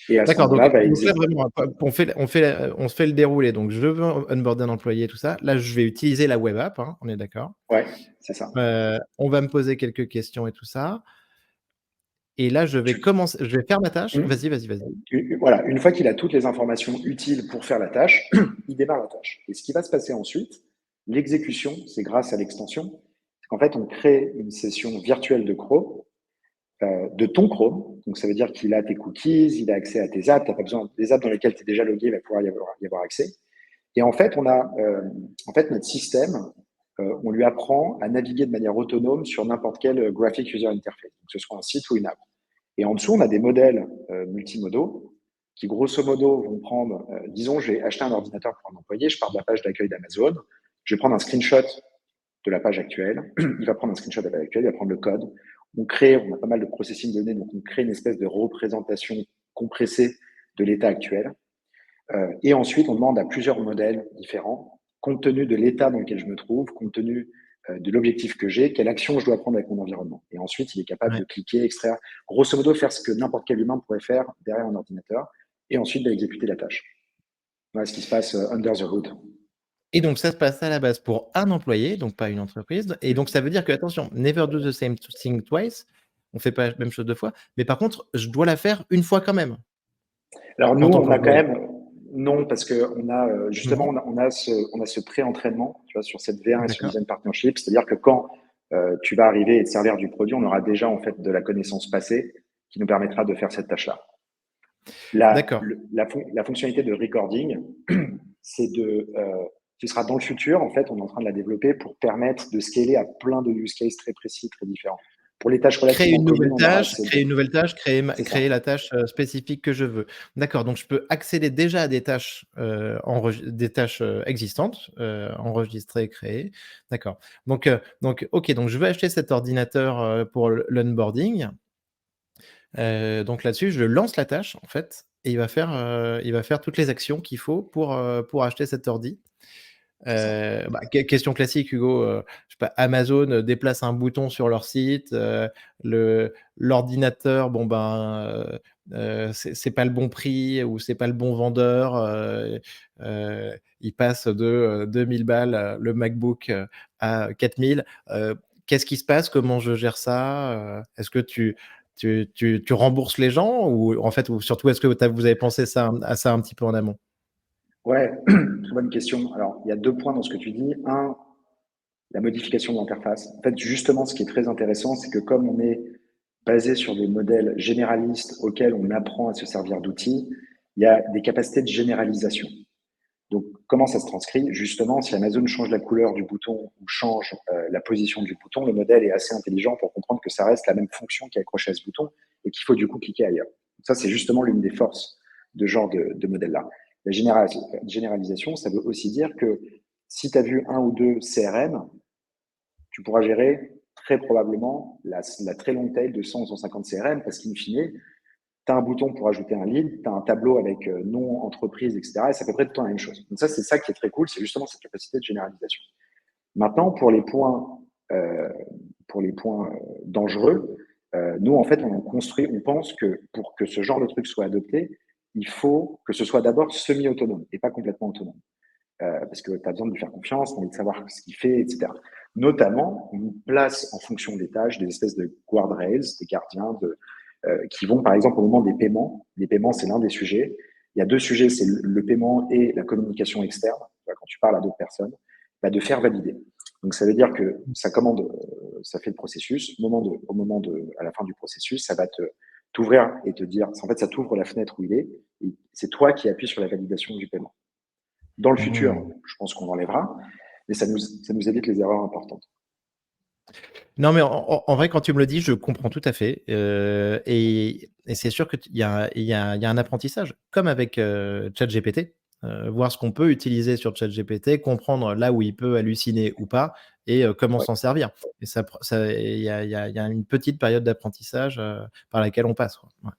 Et à ce D'accord, moment-là, donc là vraiment, on se fait le déroulé, donc je veux onboarder un employé, tout ça. Là, je vais utiliser la web app, hein, on est d'accord? ouais, c'est ça. On va me poser quelques questions et tout ça et là, Tu, je vais faire ma tâche. hum, Vas-y, vas-y, vas-y. voilà, une fois qu'il a toutes les informations utiles pour faire la tâche, il démarre la tâche. Et ce qui va se passer ensuite, l'exécution, c'est grâce à l'extension. En fait, on crée une session virtuelle de Chrome de ton Chrome. Donc, ça veut dire qu'il a tes cookies, il a accès à tes apps. Tu n'as pas besoin des apps dans lesquelles tu es déjà logué, il va pouvoir y avoir accès. Et en fait, notre système, on lui apprend à naviguer de manière autonome sur n'importe quel graphic user interface, donc que ce soit un site ou une app. Et en dessous, on a des modèles multimodaux qui, grosso modo, vont prendre, disons, j'ai acheté un ordinateur pour un employé, je pars de la page d'accueil d'Amazon, je vais prendre un screenshot de la page actuelle, il va prendre un screenshot de la page actuelle, il va prendre le code, on a pas mal de processing de données, donc on crée une espèce de représentation compressée de l'état actuel. Et ensuite, on demande à plusieurs modèles différents, compte tenu de l'état dans lequel je me trouve, compte tenu de l'objectif que j'ai, quelle action je dois prendre avec mon environnement. Et ensuite, il est capable Ouais. de cliquer, extraire, grosso modo, faire ce que n'importe quel humain pourrait faire derrière un ordinateur, et ensuite d'exécuter la tâche. Voilà ce qui se passe under the hood. Et donc ça se passe à la base pour un employé, donc pas une entreprise et donc ça veut dire que attention, never do the same thing twice. On fait pas la même chose 2 fois, mais par contre, je dois la faire une fois quand même, Alors nous, en tant on a quand qu'employé? même non parce que on a justement Non? on a ce pré-entraînement, tu vois, sur cette V1 et sur D'accord. Design Partnership, c'est-à-dire que quand tu vas arriver et te servir du produit, on aura déjà en fait de la connaissance passée qui nous permettra de faire cette tâche-là. D'accord. La fonctionnalité de recording, c'est ce sera dans le futur. En fait, on est en train de la développer pour permettre de scaler à plein de use cases très précis, très différents. Pour les tâches Créer relativement une communes, nouvelle on aura tâche, assez créer de... une nouvelle tâche, C'est ça. créer la tâche, spécifique que je veux. D'accord, donc je peux accéder déjà à des tâches, existantes, enregistrées, créées. D'accord. Donc OK, donc je veux acheter cet ordinateur, pour l'onboarding. Donc là-dessus, je lance la tâche en fait et il va faire toutes les actions qu'il faut pour acheter cet ordi. C'est ça. Bah, question classique Hugo, je sais pas, Amazon, déplace un bouton sur leur site, l'ordinateur, bon ben, c'est pas le bon prix ou c'est pas le bon vendeur, il passe de, 2 000 balles, le MacBook, à 4 000. Qu'est-ce qui se passe? Comment je gère ça? Est-ce que tu rembourses les gens ou en fait ou surtout est-ce que vous avez pensé ça à ça un petit peu en amont? Ouais, très bonne question. Alors, il y a 2 points dans ce que tu dis. Un, la modification de l'interface. En fait, justement, ce qui est très intéressant, c'est que comme on est basé sur des modèles généralistes auxquels on apprend à se servir d'outils, il y a des capacités de généralisation. Donc, comment ça se transcrit? Justement, si Amazon change la couleur du bouton ou change la position du bouton, le modèle est assez intelligent pour comprendre que ça reste la même fonction qui est accrochée à ce bouton et qu'il faut du coup cliquer ailleurs. Ça, c'est justement l'une des forces de ce genre de modèle-là. La généralisation, ça veut aussi dire que si tu as vu un ou deux CRM, tu pourras gérer très probablement la très longue taille de 100 ou 150 CRM parce qu'in fine, tu as un bouton pour ajouter un lead, tu as un tableau avec nom, entreprise, etc. Et c'est à peu près tout le temps la même chose. Donc ça, c'est ça qui est très cool, c'est justement cette capacité de généralisation. Maintenant, euh, pour les points dangereux, nous, en fait, on pense que pour que ce genre de truc soit adopté, il faut que ce soit d'abord semi-autonome et pas complètement autonome. Parce que tu as besoin de lui faire confiance, tu as envie de savoir ce qu'il fait, etc. Notamment, on place en fonction des tâches des espèces de guardrails, des gardiens qui vont, par exemple, au moment des paiements. Les paiements, c'est l'un des sujets. Il y a deux sujets, c'est le paiement et la communication externe. Quand tu parles à d'autres personnes, bah, de faire valider. Donc, ça veut dire que ça commande, ça fait le processus. À la fin du processus, ça va t'ouvrir et te dire, en fait, ça t'ouvre la fenêtre où il est. Et c'est toi qui appuies sur la validation du paiement. Dans le futur, Mmh. je pense qu'on enlèvera, mais ça nous évite les erreurs importantes. Non, mais en vrai, quand tu me le dis, je comprends tout à fait, et c'est sûr qu'il y a un apprentissage, comme avec, ChatGPT, voir ce qu'on peut utiliser sur ChatGPT, comprendre là où il peut halluciner ou pas et comment Ouais, s'en servir et il y a une petite période d'apprentissage, par laquelle on passe, quoi. Ouais.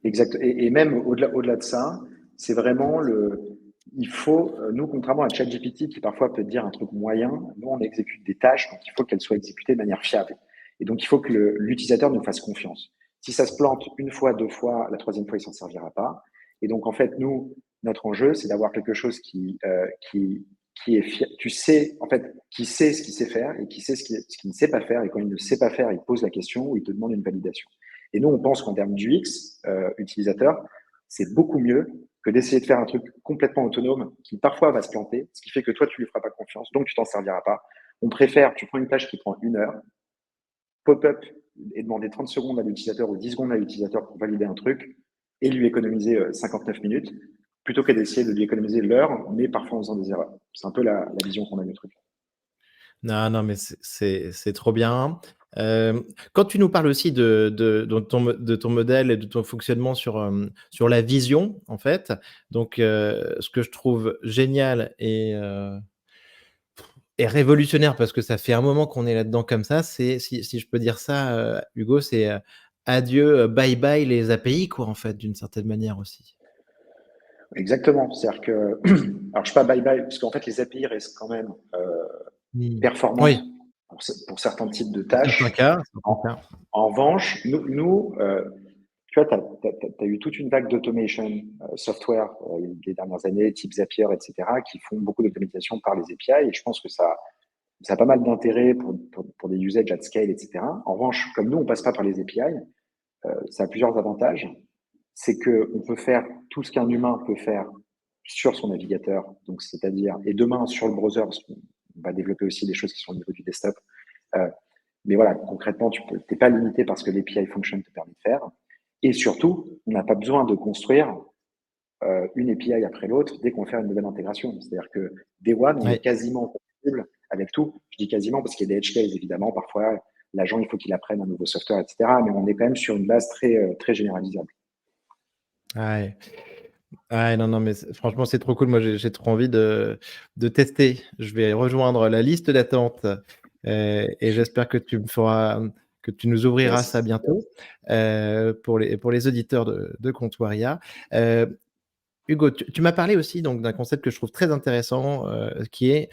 exact. Et même au-delà de ça, c'est vraiment il faut, nous, contrairement à ChatGPT qui parfois peut te dire un truc moyen, nous, on exécute des tâches, donc il faut qu'elles soient exécutées de manière fiable. Et donc, il faut que l'utilisateur nous fasse confiance. Si ça se plante une fois, deux fois, la troisième fois, il s'en servira pas. Et donc, en fait, nous, notre enjeu, c'est d'avoir quelque chose qui est tu sais, en fait, qui sait ce qu'il sait faire et qui sait ce qu'il ne sait pas faire. Et quand il ne sait pas faire, il pose la question ou il te demande une validation. Et nous, on pense qu'en termes d'UX utilisateur, c'est beaucoup mieux que d'essayer de faire un truc complètement autonome qui parfois va se planter, ce qui fait que toi, tu lui feras pas confiance, donc tu t'en serviras pas. On préfère, tu prends une tâche qui prend 1 heure, pop-up et demander 30 secondes à l'utilisateur ou 10 secondes à l'utilisateur pour valider un truc et lui économiser 59 minutes, plutôt que d'essayer de lui économiser l'heure, mais parfois en faisant des erreurs. C'est un peu la vision qu'on a du truc. Non, non, mais c'est trop bien. Quand tu nous parles aussi de ton modèle et de ton fonctionnement sur, sur la vision, en fait, donc ce que je trouve génial et révolutionnaire parce que ça fait un moment qu'on est là-dedans comme ça, c'est si je peux dire ça, Hugo, c'est, adieu, bye bye les API quoi, en fait, d'une certaine manière aussi. Exactement. C'est-à-dire que, alors je sais pas bye bye, parce qu'en fait les API restent quand même Mmh. performantes Oui, pour certains types de dans certains tâches. cas, certains En, cas. en revanche, tu vois, tu as eu toute une vague d'automation software les dernières années, type Zapier, etc., qui font beaucoup d'automatisation par les API. Et je pense que ça a pas mal d'intérêt pour des usages at scale, etc. En revanche, comme nous, on passe pas par les API, ça a plusieurs avantages. C'est que on peut faire tout ce qu'un humain peut faire sur son navigateur, donc c'est-à-dire, et demain sur le browser, parce qu'on va développer aussi des choses qui sont au niveau du desktop. Euh, mais voilà, concrètement, tu n'es pas limité parce que l'API function te permet de faire. Et surtout, on n'a pas besoin de construire une API après l'autre dès qu'on fait une nouvelle intégration. C'est-à-dire que Day One, on est Ouais. quasiment compatible avec tout. Je dis quasiment parce qu'il y a des edge cases, évidemment. Parfois, l'agent, il faut qu'il apprenne un nouveau software, etc. Mais on est quand même sur une base très généralisable. Ouais. Ouais, non, non, mais franchement, c'est trop cool. Moi, j'ai trop envie de tester. Je vais rejoindre la liste d'attente et j'espère que tu nous ouvriras ça Yes. bientôt pour les auditeurs de Comptoiria. Hugo, tu m'as parlé aussi donc d'un concept que je trouve très intéressant, qui est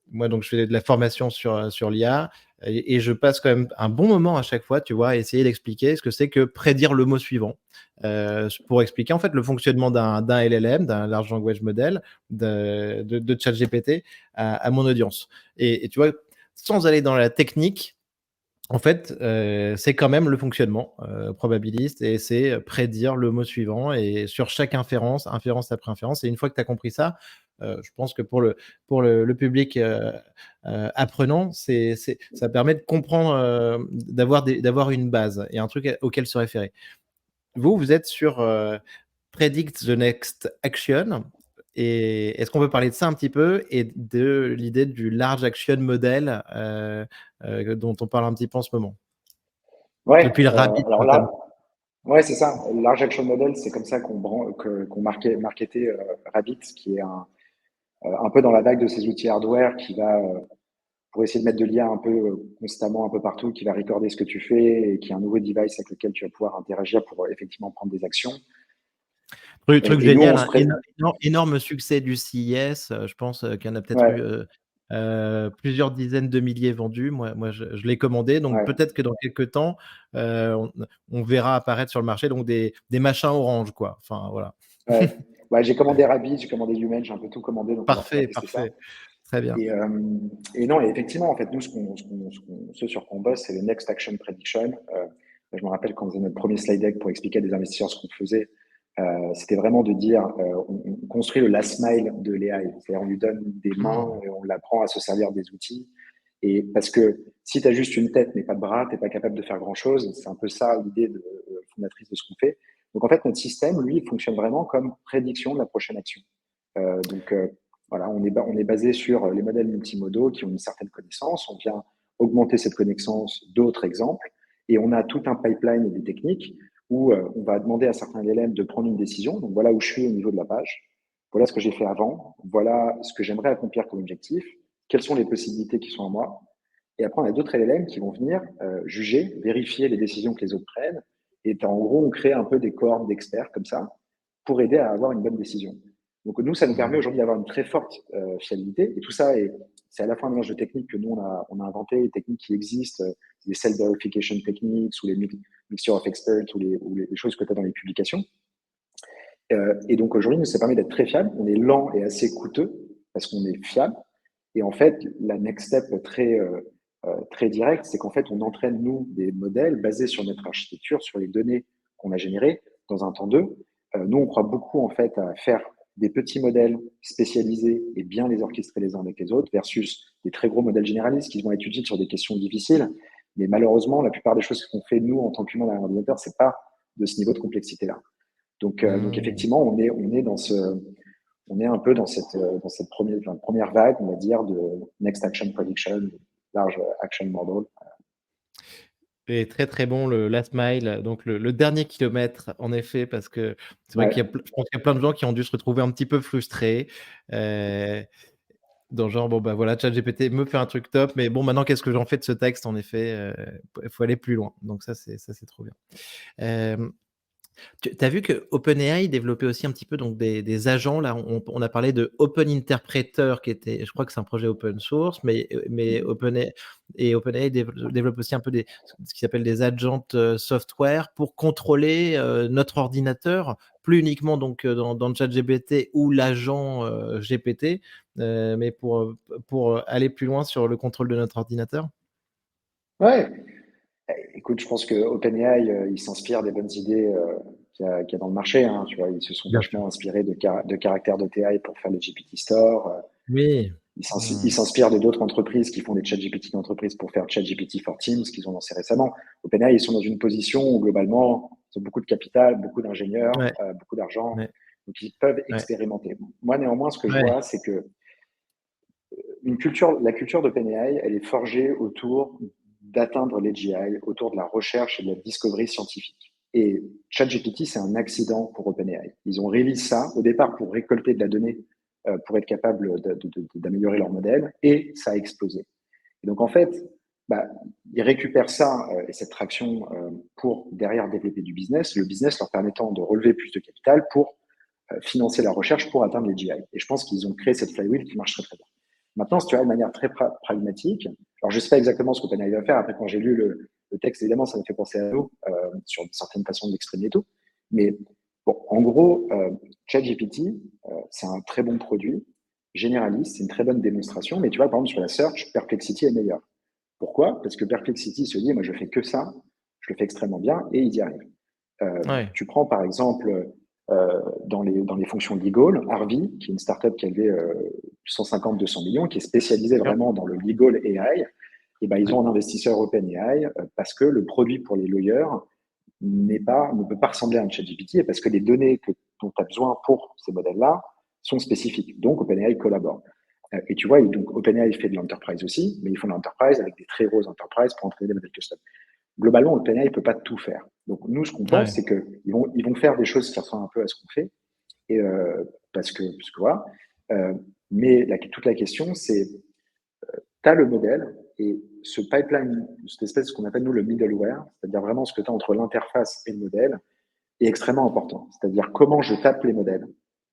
moi donc je fais de la formation sur l'IA et je passe quand même un bon moment à chaque fois, tu vois, à essayer d'expliquer ce que c'est que prédire le mot suivant, pour expliquer en fait le fonctionnement d'un LLM, d'un large language model, de ChatGPT à mon audience. Et tu vois, sans aller dans la technique, en fait, c'est quand même le fonctionnement, probabiliste et c'est prédire le mot suivant et sur chaque inférence après inférence et une fois que tu as compris ça, je pense que pour le public, apprenant, ça permet de comprendre, d'avoir une base et un truc auquel se référer. Vous êtes sur, Predict the next action et est-ce qu'on peut parler de ça un petit peu et de l'idée du large action model, dont on parle un petit peu en ce moment? Et Ouais, puis le Rabbit alors là, notamment. ouais, c'est ça. Large Action Model, c'est comme ça qu'on marketait Rabbit, qui est un peu dans la vague de ces outils hardware qui va, pour essayer de mettre de l'IA un peu constamment, un peu partout, qui va recorder ce que tu fais et qui est un nouveau device avec lequel tu vas pouvoir interagir pour effectivement prendre des actions. Truc Et nous, on génial, se hein, pré... énorme succès du CES, je pense, qu'il y en a peut-être eu, Ouais, plusieurs dizaines de milliers vendus. Moi je l'ai commandé, donc ouais, peut-être que dans quelques temps, on verra apparaître sur le marché donc des machins orange quoi. Enfin voilà. ouais. Ouais, j'ai commandé Rabbit, j'ai commandé Lumen, j'ai un peu tout commandé, donc on va Parfait, tester ça. parfait. Très bien. Et, euh, et non, et effectivement, en fait, nous, ce sur quoi on bosse, c'est le Next Action Prediction. Je me rappelle quand on faisait notre premier slide deck pour expliquer à des investisseurs ce qu'on faisait, c'était vraiment de dire, on construit le last mile de l'AI. C'est-à-dire, on lui donne des mains Mmh. et on l'apprend à se servir des outils. Et parce que si tu as juste une tête mais pas de bras, tu n'es pas capable de faire grand-chose. C'est un peu ça l'idée fondatrice de ce qu'on fait. Donc, en fait, notre système, lui, il fonctionne vraiment comme prédiction de la prochaine action. Donc, voilà, on est basé sur les modèles multimodaux qui ont une certaine connaissance. On vient augmenter cette connaissance d'autres exemples. Et on a tout un pipeline et des techniques où on va demander à certains LLM de prendre une décision. Donc, voilà où je suis au niveau de la page. Voilà ce que j'ai fait avant. Voilà ce que j'aimerais accomplir comme objectif. Quelles sont les possibilités qui sont en moi. Et après, on a d'autres LLM qui vont venir juger, vérifier les décisions que les autres prennent. Et en gros, on crée un peu des cohortes d'experts comme ça pour aider à avoir une bonne décision. Donc nous, ça nous permet Mmh. aujourd'hui d'avoir une très forte fiabilité. Et tout ça, c'est à la fois un mélange de techniques que nous, on a inventé, des techniques qui existent, les self-verification techniques ou les mixture of experts ou les choses que tu as dans les publications. Et donc aujourd'hui, ça permet d'être très fiable. On est lent et assez coûteux parce qu'on est fiable. Et en fait, la next step très directe, c'est qu'en fait, on entraîne, nous, des modèles basés sur notre architecture, sur les données qu'on a générées dans un temps 2. Nous, on croit beaucoup, en fait, à faire des petits modèles spécialisés et bien les orchestrer les uns avec les autres versus des très gros modèles généralistes qui vont être utiles sur des questions difficiles. Mais malheureusement, la plupart des choses qu'on fait, nous, en tant qu'humains derrière l'ordinateur, c'est pas de ce niveau de complexité-là. Donc Mmh. effectivement, on est un peu dans cette première vague, on va dire, de Next Action Prediction, Large Action Model. Et très, très bon le last mile, donc le dernier kilomètre en effet, parce que c'est vrai Ouais, qu'il y a je pense qu'il y a plein de gens qui ont dû se retrouver un petit peu frustrés, heu, dans le genre: «Bon, bah, voilà, ChatGPT me fait un truc top, mais bon, maintenant qu'est-ce que j'en fais de ce texte?» En effet, il faut aller plus loin, donc ça c'est trop bien. Hem Tu as vu que OpenAI développait aussi un petit peu donc des agents là, on a parlé de Open Interpreter qui était je crois que c'est un projet open source, mais OpenAI développe aussi un peu ce qui s'appelle des agents, software pour contrôler, notre ordinateur, plus uniquement donc, dans ChatGPT ou l'agent, GPT, mais pour aller plus loin sur le contrôle de notre ordinateur? ouais. Écoute, je pense que OpenAI, il s'inspire des bonnes idées qu'il y a dans le marché. Hein, tu vois, ils se sont Bien sûr. vachement inspirés de caractères d'OTI pour faire les GPT Store. Oui. Ils Mmh. s'inspirent de d'autres entreprises qui font des ChatGPT d'entreprise pour faire ChatGPT for Teams, qu'ils ont lancé récemment. OpenAI, ils sont dans une position où globalement, ils ont beaucoup de capital, beaucoup d'ingénieurs, Ouais, beaucoup d'argent, ouais, donc ils peuvent ouais, expérimenter. Moi, néanmoins, ce que je ouais. vois, c'est que la culture d'OpenAI, elle est forgée autour d'atteindre les GI autour de la recherche et de la discovery scientifique. Et ChatGPT, c'est un accident pour OpenAI. Ils ont release ça au départ pour récolter de la donnée, pour être capable d'améliorer leur modèle, et ça a explosé. Et donc en fait, bah, ils récupèrent ça et cette traction pour derrière développer du business, le business leur permettant de relever plus de capital pour financer la recherche pour atteindre les GI. Et je pense qu'ils ont créé cette flywheel qui marche très très bien. Maintenant, si tu as de manière très pragmatique, alors je ne sais pas exactement ce qu'OpenAI va faire. Après, quand j'ai lu le texte, évidemment, ça me fait penser à nous sur certaines façons de l'exprimer et tout. Mais bon, en gros, ChatGPT, c'est un très bon produit, généraliste, c'est une très bonne démonstration. Mais tu vois, par exemple, sur la search, Perplexity est meilleur. Pourquoi? Parce que Perplexity se dit, moi, je fais que ça, je le fais extrêmement bien, et ils y arrivent. Ouais. Tu prends par exemple dans les fonctions legal, Harvey, qui est une startup qui a levé 150-200 millions, qui est spécialisée Bien. vraiment dans le legal AI, et ben, ils Ouais. ont un investisseur OpenAI parce que le produit pour les lawyers ne peut pas ressembler à un ChatGPT et parce que les données dont tu as besoin pour ces modèles-là sont spécifiques. Donc, OpenAI collabore. Et tu vois, donc OpenAI fait de l'enterprise aussi, mais ils font de l'enterprise avec des très grosses enterprises pour entraîner des modèles custom. Globalement, OpenAI ne peut pas tout faire. Donc, nous, ce qu'on pense, Ouais. c'est qu'ils vont faire des choses qui ressemblent un peu à ce qu'on fait, et, parce que voilà. Euh, mais toute la question, c'est, tu as le modèle, et ce pipeline, cette espèce qu'on appelle nous le middleware, c'est-à-dire vraiment ce que tu as entre l'interface et le modèle, est extrêmement important. C'est-à-dire comment je tape les modèles,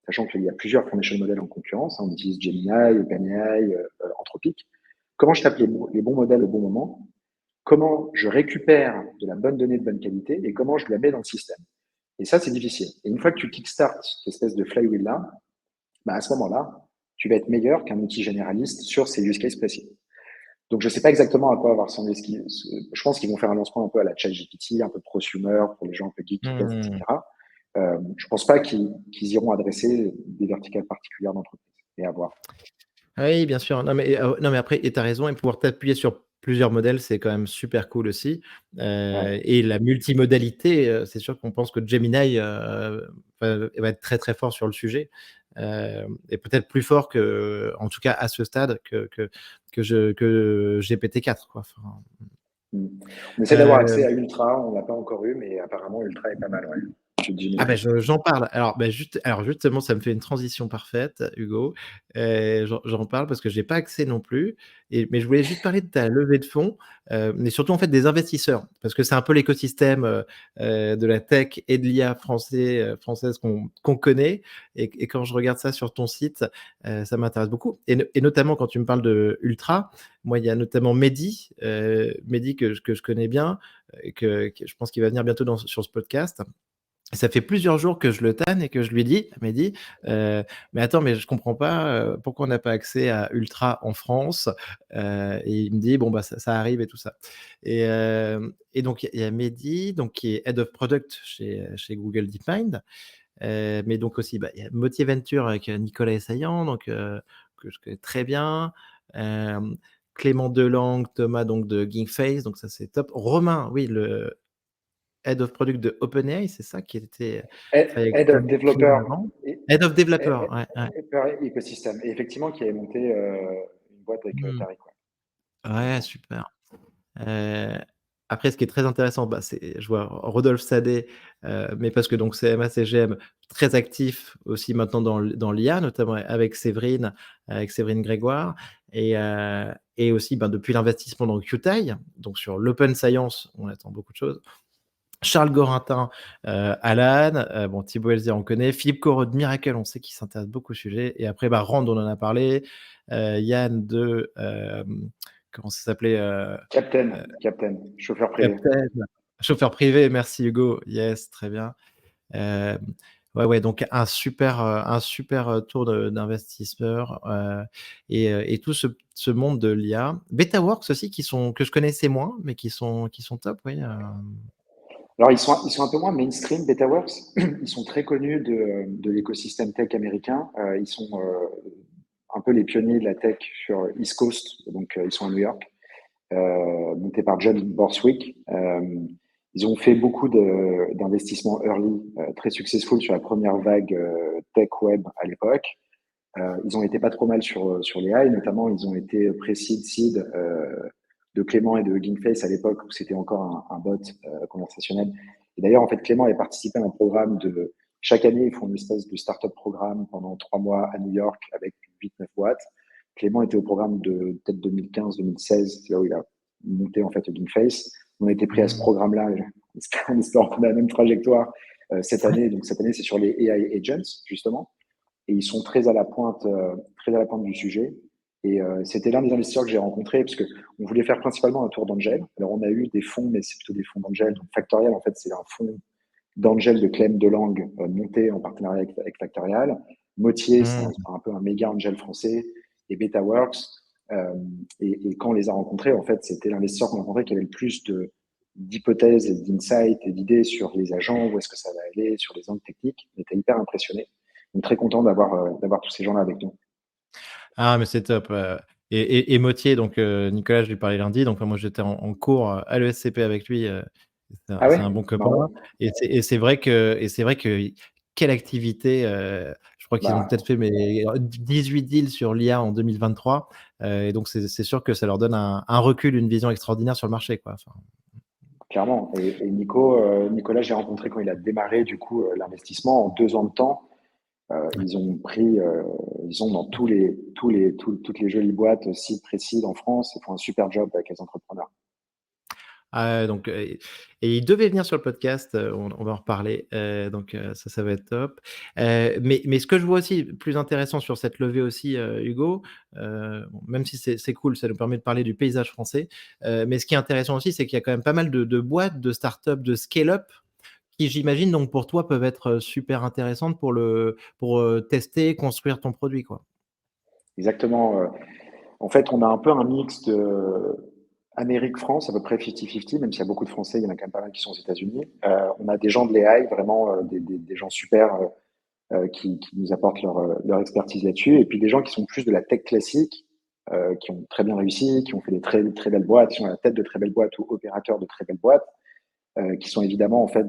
sachant qu'il y a plusieurs foundation modèles en concurrence. On utilise Gemini, OpenAI, Anthropic. Comment je tape les bons modèles au bon moment, comment je récupère de la bonne donnée de bonne qualité et comment je la mets dans le système. Et ça, c'est difficile. Et une fois que tu kickstarts cette espèce de flywheel-là, bah à ce moment-là, tu vas être meilleur qu'un outil généraliste sur ces use cases précis. Donc, je ne sais pas exactement à quoi va ressembler je pense qu'ils vont faire un lancement un peu à la ChatGPT, un peu prosumer pour les gens un peu geeks, Hmm. etc. Je ne pense pas qu'ils iront adresser des verticales particulières d'entreprise. Et à voir. Oui, bien sûr. Non, mais après, et tu as raison, et pouvoir t'appuyer sur plusieurs modèles, c'est quand même super cool aussi. Ouais. Et la multimodalité, c'est sûr qu'on pense que Gemini va être très très fort sur le sujet, et peut-être plus fort que, en tout cas à ce stade, que GPT-4, quoi. Enfin, Mm. On essaie d'avoir euh, accès à Ultra, on l'a pas encore eu, mais apparemment Ultra est pas mal, ouais. Chez Ah ben Gemini. j'en parle. Alors justement, ça me fait une transition parfaite, Hugo. J'en parle parce que j'ai pas accès non plus. Mais je voulais juste parler de ta levée de fonds, mais surtout en fait des investisseurs, parce que c'est un peu l'écosystème de la tech et de l'IA française qu'on connaît. Et quand je regarde ça sur ton site, ça m'intéresse beaucoup. Et notamment quand tu me parles de Ultra, moi il y a notamment Mehdi que je connais bien, que je pense qu'il va venir bientôt sur ce podcast. Ça fait plusieurs jours que je le tanne et que je lui dis, Mehdi, mais attends, mais je comprends pas, pourquoi on n'a pas accès à Ultra en France? Et il me dit: «Bon, bah, ça arrive» et tout ça. Et donc il y a Mehdi, donc qui est Head of Product chez Google DeepMind, mais donc aussi, bah, il y a Motié Venture avec Nicolas Essayan, donc que je connais très bien, Clément Delangue, Thomas donc de GinkFace, donc ça c'est top. Romain, oui, le Head of Product de OpenAI, c'est ça qui était travaillé avec Head plein of de clients Developer avant? et, Head of Developer, ouais, ouais. écosystème. Et effectivement, qui avait monté une boîte avec Mmh. Tariq. Ouais. Ouais, Exactement. super. Heu, Après ce qui est très intéressant, bah, c'est je vois Rodolphe Sadet, mais parce que donc CMA CGM, très actif aussi maintenant dans l'IA, notamment avec Séverine Grégoire, et aussi, ben, depuis l'investissement dans QTI, donc sur l'open science, on attend beaucoup de choses. Charles Gorintin, Alan, bon, Thibaut Elzier, on connaît. Philippe Corot de Miracle, on sait qu'il s'intéresse beaucoup au sujet. Et après, bah, Rand, on en a parlé. Yann de, comment ça s'appelait, Captain, chauffeur privé. Captain, chauffeur privé. Merci Hugo. Yes, très bien. Euh, ouais, ouais, donc un super tour d'investisseurs, et tout ce monde de l'IA. BetaWorks aussi, que je connaissais moins, mais qui sont top, oui. Alors, ils sont un peu moins mainstream, BetaWorks. Ils sont très connus de l'écosystème tech américain. Ils sont un peu les pionniers de la tech sur East Coast, donc ils sont à New York, montés par John Borswick. Ils ont fait beaucoup d'investissements early, très successful sur la première vague tech web à l'époque. Ils ont été pas trop mal sur les AI, notamment ils ont été pré-seed, seed de Clément et de Hugging Face à l'époque où c'était encore un bot conversationnel. Et d'ailleurs, en fait, Clément avait participé à un programme de... Chaque année, ils font une espèce de start-up programme pendant 3 mois à New York avec 8-9 boîtes. Clément était au programme de peut-être 2015-2016, c'est là où il a monté en fait Hugging Face. On a été pris à ce Mmh. programme-là, en espérant qu'on a la même trajectoire cette année. Donc cette année, c'est sur les AI agents, justement. Et ils sont très à la pointe du sujet. Et c'était l'un des investisseurs que j'ai rencontré parce que on voulait faire principalement un tour d'angel. Alors on a eu des fonds, mais c'est plutôt des fonds d'angel. Donc Factorial, en fait, c'est un fonds d'angel de Clem Delangue monté en partenariat avec Factorial. Motier, c'est Mmh. un peu un méga angel français, et BetaWorks. Et quand on les a rencontrés, en fait, c'était l'investisseur qu'on a rencontré qui avait le plus d'hypothèses et d'insights et d'idées sur les agents, où est-ce que ça va aller, sur les angles techniques. On était hyper impressionnés. Donc très content d'avoir tous ces gens-là avec nous. Ah, mais c'est top, et Mottier, donc Nicolas, je lui parlais lundi, donc moi j'étais en cours à l'ESCP avec lui, Ah c'est ouais? un bon copain Marrant. et c'est vrai que quelle activité, je crois qu'ils ont Bah, peut-être fait 18 deals sur l'IA en 2023, et donc c'est sûr que ça leur donne un recul, une vision extraordinaire sur le marché, quoi, enfin. clairement. Et Nicolas, j'ai rencontré quand il a démarré du coup l'investissement en 2 ans de temps. Ils ont dans toutes les jolies boîtes, seed, pré-seed en France, ils font un super job avec les entrepreneurs. Ah ouais, donc et il devait venir sur le podcast, on va en reparler, donc ça va être top. Mais ce que je vois aussi plus intéressant sur cette levée aussi, Hugo, bon, même si c'est cool, ça nous permet de parler du paysage français, mais ce qui est intéressant aussi, c'est qu'il y a quand même pas mal de boîtes, de startups, de scale-up qui, j'imagine, donc pour toi, peuvent être, super intéressantes pour tester, construire ton produit, quoi. Exactement. En fait, on a un peu un mix de Amérique-France, à peu près 50-50, même s'il y a beaucoup de Français, il y en a quand même pas mal qui sont aux États-Unis. On a des gens de l'AI, vraiment des gens super qui nous apportent leur expertise là-dessus, et puis des gens qui sont plus de la tech classique, qui ont très bien réussi, qui ont fait des très belles boîtes, qui sont à la tête de très belles boîtes ou opérateurs de très belles boîtes, qui sont évidemment en fait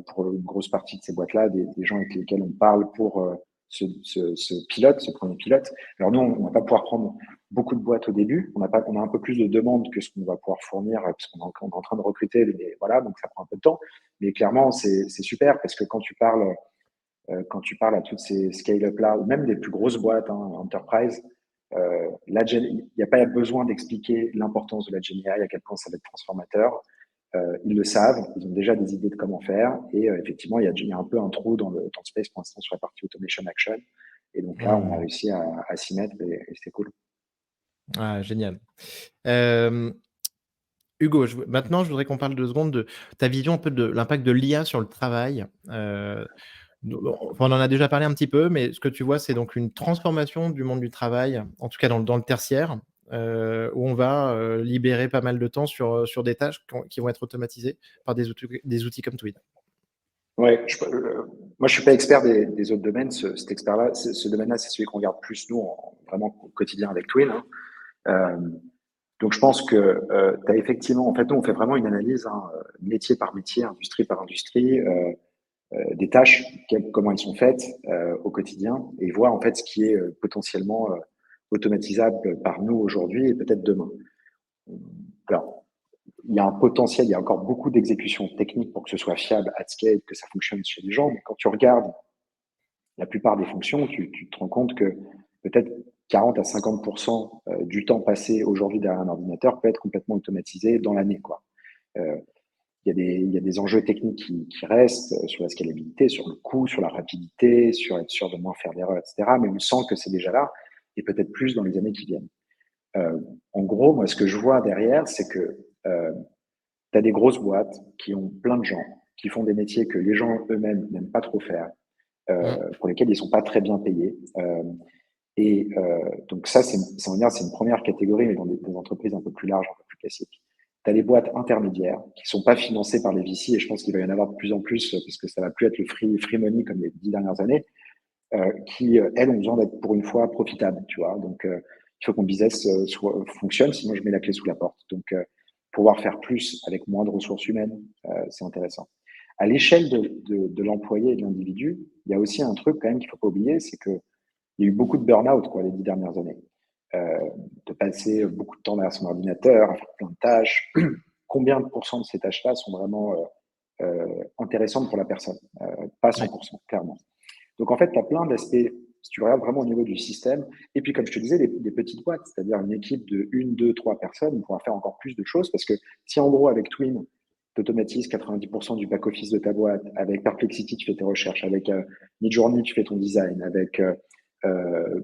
pour une grosse partie de ces boîtes-là, des gens avec lesquels on parle pour ce premier pilote. Alors nous, on va pas pouvoir prendre beaucoup de boîtes au début. On a un peu plus de demandes que ce qu'on va pouvoir fournir parce on est en train de recruter. Mais voilà, donc ça prend un peu de temps. Mais clairement, c'est super parce que quand tu parles à toutes ces scale-up là, ou même des plus grosses boîtes, hein, enterprise, il n'y a pas besoin d'expliquer l'importance de la GenAI, à quel point ça va être transformateur. Ils le savent, ils ont déjà des idées de comment faire. Et effectivement, il y a un peu un trou dans le space pour l'instant sur la partie automation action. Et donc là, on a Mmh. réussi à s'y mettre et c'est cool. Ah, génial. Hem Hugo, maintenant, je voudrais qu'on parle 2 secondes de ta vision un peu de l'impact de l'IA sur le travail. Enfin, on en a déjà parlé un petit peu, mais ce que tu vois, c'est donc une transformation du monde du travail, en tout cas dans le tertiaire, où on va, libérer pas mal de temps sur des tâches qui vont être automatisées par des outils comme Twid. Ouais, moi je suis pas expert des autres domaines. Cet expert-là, ce domaine-là, c'est celui qu'on regarde plus nous, vraiment au quotidien avec Twin, hein. Euh, donc je pense que tu as effectivement, en fait, nous on fait vraiment une analyse, hein, métier par métier, industrie par industrie, des tâches, comment elles sont faites au quotidien, et voir en fait ce qui est potentiellement automatisable par nous aujourd'hui et peut-être demain. Alors, il y a un potentiel, il y a encore beaucoup d'exécution technique pour que ce soit fiable, at scale, que ça fonctionne chez les gens, mais quand tu regardes la plupart des fonctions, tu te rends compte que peut-être 40 à 50% du temps passé aujourd'hui derrière un ordinateur peut être complètement automatisé dans l'année, quoi. Euh, il y a des enjeux techniques qui restent sur la scalabilité, sur le coût, sur la rapidité, sur être sûr de moins faire d'erreurs, etc. Mais on sent que c'est déjà là et peut-être plus dans les années qui viennent. En gros, moi, ce que je vois derrière, c'est que tu as des grosses boîtes qui ont plein de gens, qui font des métiers que les gens eux-mêmes n'aiment pas trop faire, Mmh. pour lesquels ils sont pas très bien payés. Donc ça, c'est une première catégorie, mais dans des entreprises un peu plus larges, un peu plus classiques. Tu as les boîtes intermédiaires qui sont pas financées par les VC, et je pense qu'il va y en avoir de plus en plus parce que ça va plus être le free money comme les 10 dernières années, qui, elles, ont besoin d'être pour une fois profitables, tu vois. Donc, il faut que mon business fonctionne, sinon je mets la clé sous la porte. Donc, pouvoir faire plus avec moins de ressources humaines, c'est intéressant. À l'échelle de l'employé et de l'individu, il y a aussi un truc quand même qu'il faut pas oublier, c'est que il y a eu beaucoup de burn-out quoi, les 10 dernières années. de passer beaucoup de temps derrière son ordinateur, à faire plein de tâches. Combien de pourcents de ces tâches-là sont vraiment intéressantes pour la personne? Pas Ouais. 100%, clairement. Donc, en fait, tu as plein d'aspects, si tu regardes vraiment au niveau du système. Et puis, comme je te disais, des petites boîtes, c'est-à-dire une équipe de une, deux, trois personnes pourra faire encore plus de choses parce que si en gros, avec Twin, tu automatises 90% du back-office de ta boîte, avec Perplexity, tu fais tes recherches, avec Midjourney, tu fais ton design, avec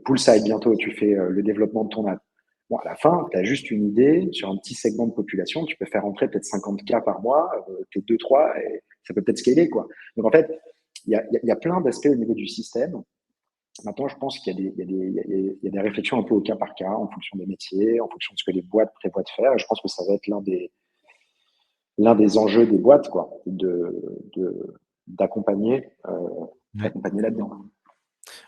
Poolside, bientôt, tu fais le développement de ton app. Bon, à la fin, tu as juste une idée sur un petit segment de population, tu peux faire entrer peut-être 50K par mois, peut-être 2-3, et ça peut peut-être scaler, quoi. Donc, en fait, il y a plein d'aspects au niveau du système. Maintenant, je pense qu'il y a il y a des réflexions un peu au cas par cas, en fonction des métiers, en fonction de ce que les boîtes prévoient de faire. Et je pense que ça va être l'un des enjeux des boîtes, quoi, d'accompagner, Ouais. d'accompagner là-dedans.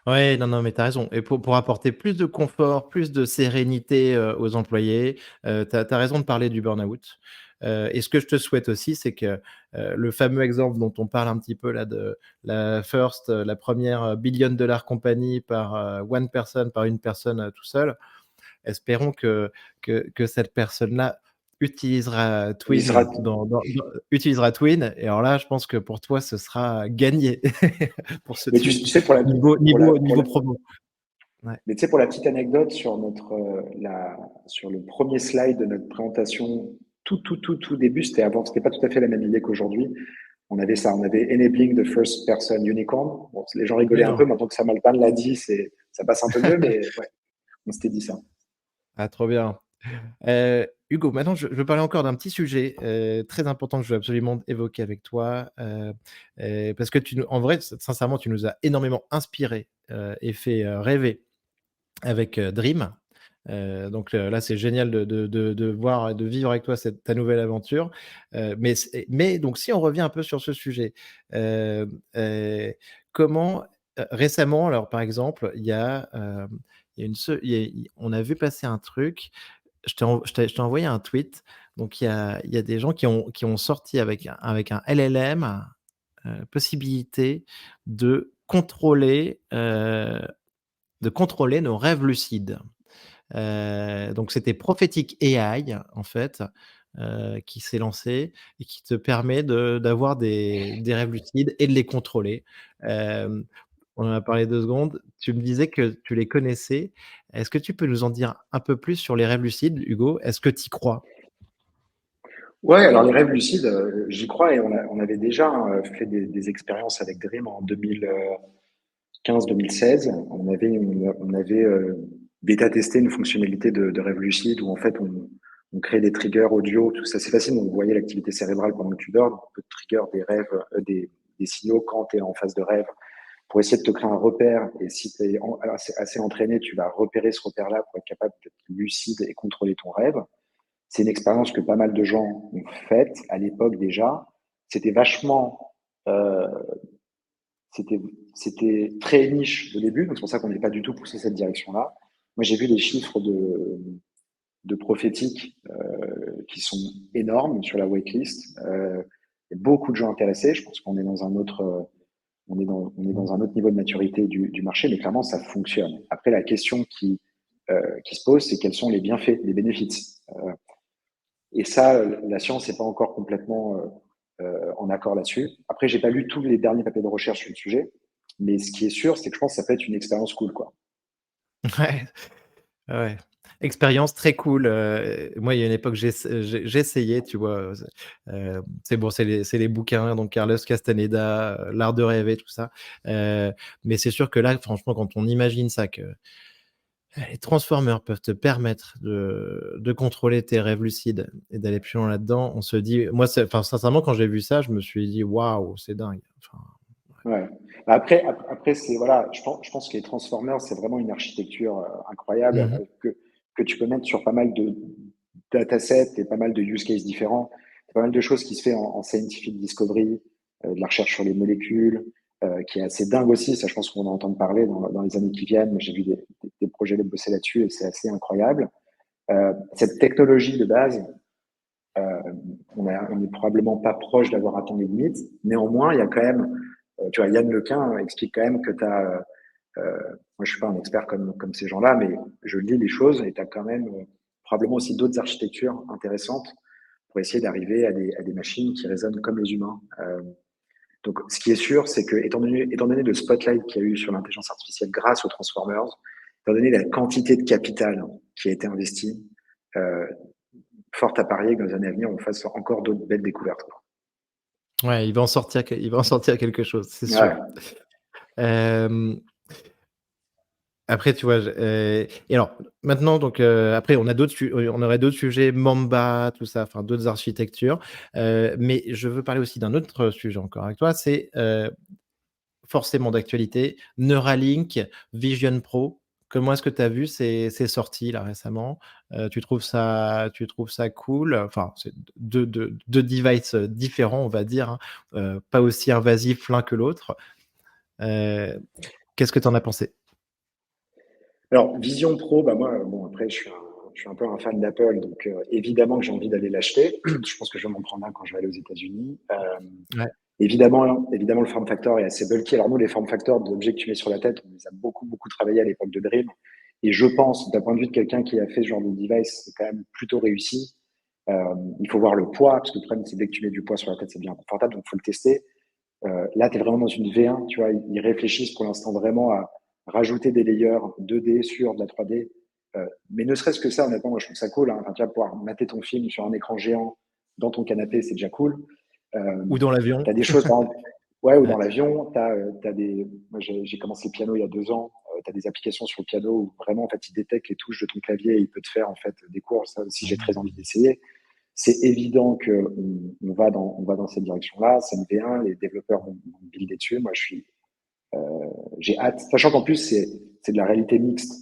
Ouais, non, non, mais tu as raison et pour apporter plus de confort, plus de sérénité, aux employés, tu as raison de parler du burn-out, et ce que je te souhaite aussi, c'est que, le fameux exemple dont on parle un petit peu là de la First, la première billion dollar compagnie par, one person, par une personne, tout seul. Espérons que cette personne-là utilisera Il sera, Twin utilisera Twin et alors là, je pense que pour toi, ce sera gagné pour ce mais truc tu sais, niveau promo. Ouais. mais tu sais, pour la petite anecdote sur sur le premier slide de notre présentation, tout début, c'était pas tout à fait la même idée qu'aujourd'hui. On avait ça, on avait enabling the first person unicorn. Bon, les gens rigolaient un peu, D'accord. maintenant que Sam Altman l'a dit, ça passe un peu mieux, mais ouais, on s'était dit ça. Ah, trop bien. Hugo, maintenant je veux parler encore d'un petit sujet, très important que je veux absolument évoquer avec toi, parce que tu nous en vrai, sincèrement, tu nous as énormément inspirés, et fait, rêver avec, Dream. Donc, là, c'est génial de voir et de vivre avec toi ta nouvelle aventure. Mais donc si on revient un peu sur ce sujet, comment, récemment, alors par exemple, il y a une se il y a on a vu passer un truc, je t'ai envoyé un tweet, donc il y a des gens qui ont sorti avec un LLM, possibilité de contrôler, nos rêves lucides. Donc c'était Prophetic AI en fait, qui s'est lancé et qui te permet d'avoir des rêves lucides et de les contrôler. Hem, on en a parlé 2 secondes. Tu me disais que tu les connaissais. Est-ce que tu peux nous en dire un peu plus sur les rêves lucides, Hugo? Est-ce que tu y crois? Ouais, alors les rêves lucides, j'y crois et on avait déjà fait des expériences avec Dream en 2015-2016. On avait bêta-testé une fonctionnalité de rêve lucide où en fait on crée des triggers audio, tout ça. C'est facile, donc vous voyez l'activité cérébrale pendant que tu dors, donc on peut trigger des rêves, des signaux quand tu es en phase de rêve pour essayer de te créer un repère. Et si tu es assez entraîné, tu vas repérer ce repère-là pour être capable d'être lucide et contrôler ton rêve. C'est une expérience que pas mal de gens ont faite à l'époque déjà. C'était vachement, euh, c'était, c'était très niche au début, donc c'est pour ça qu'on n'est pas du tout poussé cette direction-là. Moi, j'ai vu des chiffres de prophétiques qui sont énormes sur la waitlist. Il y a beaucoup de gens intéressés. Je pense qu'on est dans un autre, on est dans un autre niveau de maturité du marché, mais clairement, ça fonctionne. Après, la question qui se pose, c'est quels sont les bienfaits, les bénéfices. Et ça, la science n'est pas encore complètement en accord là-dessus. Après, j'ai pas lu tous les derniers papiers de recherche sur le sujet, mais ce qui est sûr, c'est que je pense que ça peut être une expérience cool, quoi. Ouais, ouais. Expérience très cool, moi, il y a une époque, j'ai essayé, tu vois? C'est bon, c'est les bouquins, donc Carlos Castaneda, L'art de rêver, tout ça, mais c'est sûr que là, franchement, quand on imagine ça, que les transformers peuvent te permettre de contrôler tes rêves lucides et d'aller plus loin là-dedans, on se dit moi, enfin, sincèrement, quand j'ai vu ça, je me suis dit: «Waouh, c'est dingue!» enfin, Ouais. Après c'est voilà, je pense que les Transformers, c'est vraiment une architecture incroyable mmh que tu peux mettre sur pas mal de datasets et pas mal de use cases différents. C'est pas mal de choses qui se fait en scientific discovery, de la recherche sur les molécules, qui est assez dingue aussi. Ça, je pense qu'on va en entendre parler dans les années qui viennent. J'ai vu des projets de bosser là-dessus et c'est assez incroyable. Cette technologie de base, euh, on est probablement pas proche d'avoir atteint les limites. Néanmoins, il y a quand même, tu vois, Yann Lequin explique quand même que tu as Moi, je suis pas un expert comme ces gens-là, mais je lis les choses et tu as quand même probablement aussi d'autres architectures intéressantes pour essayer d'arriver à des machines qui résonnent comme les humains. Donc, ce qui est sûr, c'est que, étant donné le spotlight qu'il y a eu sur l'intelligence artificielle grâce aux Transformers, étant donné la quantité de capital qui a été investi, euh, fort à parier que dans les années à venir, on fasse encore d'autres belles découvertes. Ouais, il va en sortir quelque chose, c'est sûr. Ouais. Hem, Après, tu vois, et alors maintenant donc, après on aurait d'autres sujets, Mamba, tout ça, enfin d'autres architectures, mais je veux parler aussi d'un autre sujet encore avec toi, c'est, forcément d'actualité, Neuralink Vision Pro. Comment est-ce que tu as vu ces sorties là récemment? Tu trouves ça cool? Enfin, c'est deux devices, différents, on va dire, hein, pas aussi invasifs l'un que l'autre. Heu, Qu'est-ce que tu en as pensé? Alors, Vision Pro, bah moi, bon, après, je suis un peu un fan d'Apple, donc évidemment que j'ai envie d'aller l'acheter. Je pense que je vais m'en prendre un quand je vais aller aux États-Unis. Ouais, Évidemment, le form factor est assez bulky. Alors nous, les form factors d'objets que tu mets sur la tête, on les a beaucoup travaillé à l'époque de Dream. Et je pense, d'un point de vue de quelqu'un qui a fait ce genre de device, c'est quand même plutôt réussi. Il faut voir le poids, parce que le problème, c'est dès que tu mets du poids sur la tête, c'est bien confortable, donc il faut le tester. Là, tu es vraiment dans une V1, tu vois, ils réfléchissent pour l'instant vraiment à rajouter des layers 2D sur de la 3D. Mais ne serait-ce que ça, honnêtement, moi, je trouve ça cool. Hein. Enfin, tu vas pouvoir mater ton film sur un écran géant dans ton canapé, c'est déjà cool. ou dans l'avion. Tu as des choses, par exemple, ouais, ou dans Ouais. l'avion, t'as des. Moi, j'ai commencé le piano il y a 2 ans. Tu as des applications sur le piano où vraiment, en fait, il détecte les touches de ton clavier et il peut te faire, en fait, des cours. Ça aussi, j'ai très envie d'essayer. C'est évident on va dans cette direction-là. C'est une V1, les développeurs vont builder dessus. Moi, j'ai hâte. Sachant qu'en plus, c'est de la réalité mixte.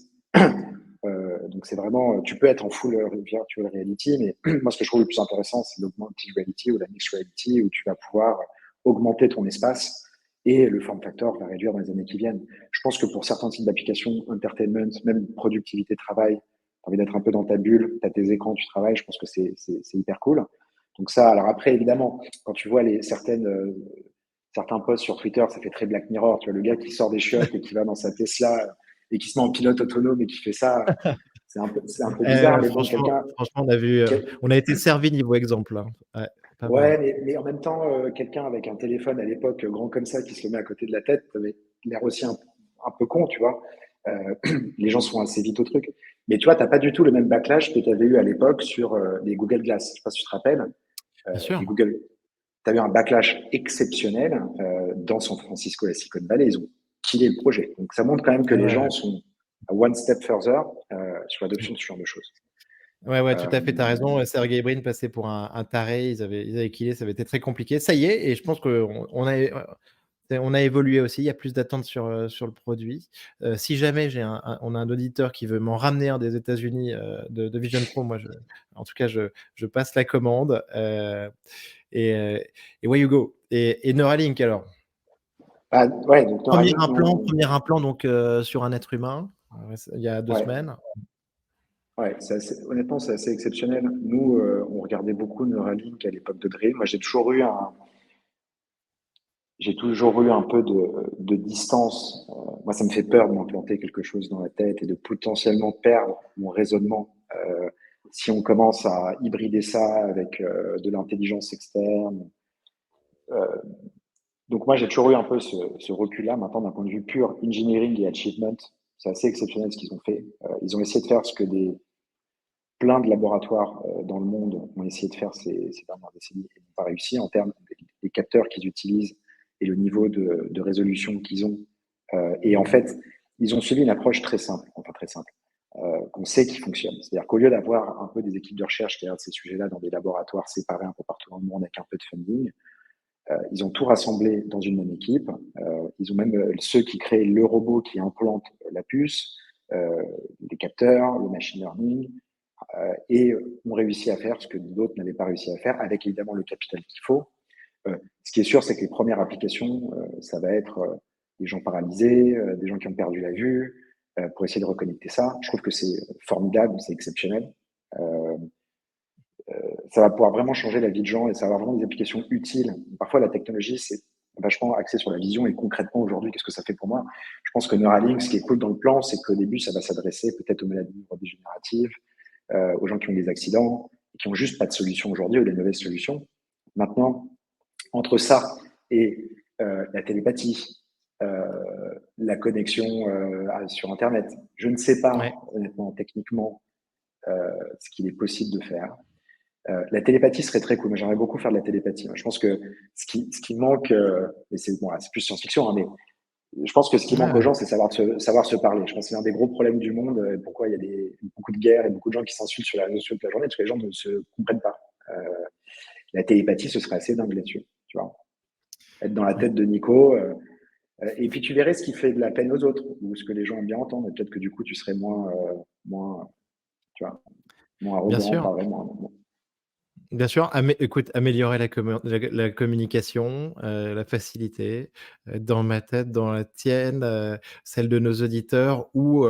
Donc, c'est vraiment, tu peux être en full virtual reality, mais moi, ce que je trouve le plus intéressant, c'est l'augmented reality ou la mixed reality, où tu vas pouvoir augmenter ton espace et le form factor va réduire dans les années qui viennent. Je pense que pour certains types d'applications, entertainment, même productivité, travail, tu as envie d'être un peu dans ta bulle, tu as tes écrans, tu travailles, je pense que c'est hyper cool. Donc ça, alors après, évidemment, quand tu vois certains posts sur Twitter, ça fait très Black Mirror, tu vois, le gars qui sort des chiottes et qui va dans sa Tesla et qui se met en pilote autonome et qui fait ça, c'est un peu bizarre, mais bon, Franchement, on a été servi niveau exemple, hein. Ouais, pas mal. ouais, mais en même temps, quelqu'un avec un téléphone à l'époque grand comme ça qui se le met à côté de la tête, ça avait l'air aussi un peu con, tu vois. Euh, les gens sont assez vite au truc. Mais tu vois, t'as pas du tout le même backlash que tu avais eu à l'époque sur les Google Glass. Je sais pas si tu te rappelles. Bien sûr. Les Google, tu as eu un backlash exceptionnel dans San Francisco et la Silicon Valley. Ils ont killé le projet. Donc ça montre quand même que Ouais, les ouais, gens ouais. sont à one step further sur l'adoption de ce genre de choses. Ouais, ouais, tout Euh, à fait, tu as raison, Sergey Brin passait pour un taré, ils avaient killé, ça avait été très compliqué. Ça y est et je pense qu'on a évolué aussi, il y a plus d'attentes sur le produit. Si jamais on a un auditeur qui veut m'en ramener un des États-Unis, de Vision Pro, moi en tout cas je passe la commande, et ouais, Hugo et Neuralink alors? ouais, donc Premier Neuralink, implant nous, premier implant donc, sur un être humain, il y a 2 ouais, semaines. ouais, honnêtement, c'est assez exceptionnel. Nous, on regardait beaucoup Neuralink à l'époque de Dream. Moi, j'ai toujours eu un peu de distance. Moi, ça me fait peur de m'implanter quelque chose dans la tête et de potentiellement perdre mon raisonnement. Si on commence à hybrider ça avec de l'intelligence externe. Euh, donc moi, j'ai toujours eu un peu ce recul-là. Maintenant, d'un point de vue pur engineering et achievement, c'est assez exceptionnel ce qu'ils ont fait. Ils ont essayé de faire ce que plein de laboratoires dans le monde ont essayé de faire ces dernières décennies et n'ont pas réussi en termes des capteurs qu'ils utilisent et le niveau de résolution qu'ils ont. Et en fait, ils ont suivi une approche très simple, enfin très simple, qu'on sait qui fonctionne. C'est-à-dire qu'au lieu d'avoir un peu des équipes de recherche qui regardent ces sujets-là dans des laboratoires séparés un peu partout dans le monde avec un peu de funding, ils ont tout rassemblé dans une même équipe. Ils ont même ceux qui créent le robot qui implante la puce, les capteurs, le machine learning, et ont réussi à faire ce que d'autres n'avaient pas réussi à faire, avec évidemment le capital qu'il faut. Ce qui est sûr, c'est que les premières applications, ça va être des gens paralysés, des gens qui ont perdu la vue, pour essayer de reconnecter ça. Je trouve que c'est formidable, c'est exceptionnel. Euh, ça va pouvoir vraiment changer la vie de gens et ça va avoir vraiment des applications utiles. Parfois, la technologie, c'est vachement axé sur la vision et concrètement aujourd'hui, qu'est-ce que ça fait pour moi? Je pense que Neuralink, ce qui est cool dans le plan, c'est qu'au début, ça va s'adresser peut-être aux maladies neurodégénératives, aux gens qui ont des accidents et qui ont juste pas de solution aujourd'hui ou des mauvaises solutions. Maintenant, entre ça et la télépathie, la connexion sur Internet, je ne sais pas, Ouais. honnêtement, techniquement, ce qu'il est possible de faire. La télépathie serait très cool. Moi, j'aimerais beaucoup faire de la télépathie. Je pense que ce qui manque, et c'est bon, c'est plus science-fiction, hein, mais je pense que ce qui manque aux Ouais, gens, c'est savoir se parler. Je pense que c'est un des gros problèmes du monde. Pourquoi il y a beaucoup de guerres et beaucoup de gens qui s'insultent sur les réseaux sociaux toute la journée, parce que les gens ne se comprennent pas. La télépathie, ce serait assez dingue là-dessus. Tu vois, être dans la ouais. tête de Nico. Et puis tu verrais ce qui fait de la peine aux autres ou ce que les gens aiment bien entendre. Et peut-être que du coup, tu serais moins, tu vois, moins Bien arrogant, sûr. pas vraiment. Bien sûr, écoute, améliorer la communication, la facilité, dans ma tête, dans la tienne, celle de nos auditeurs ou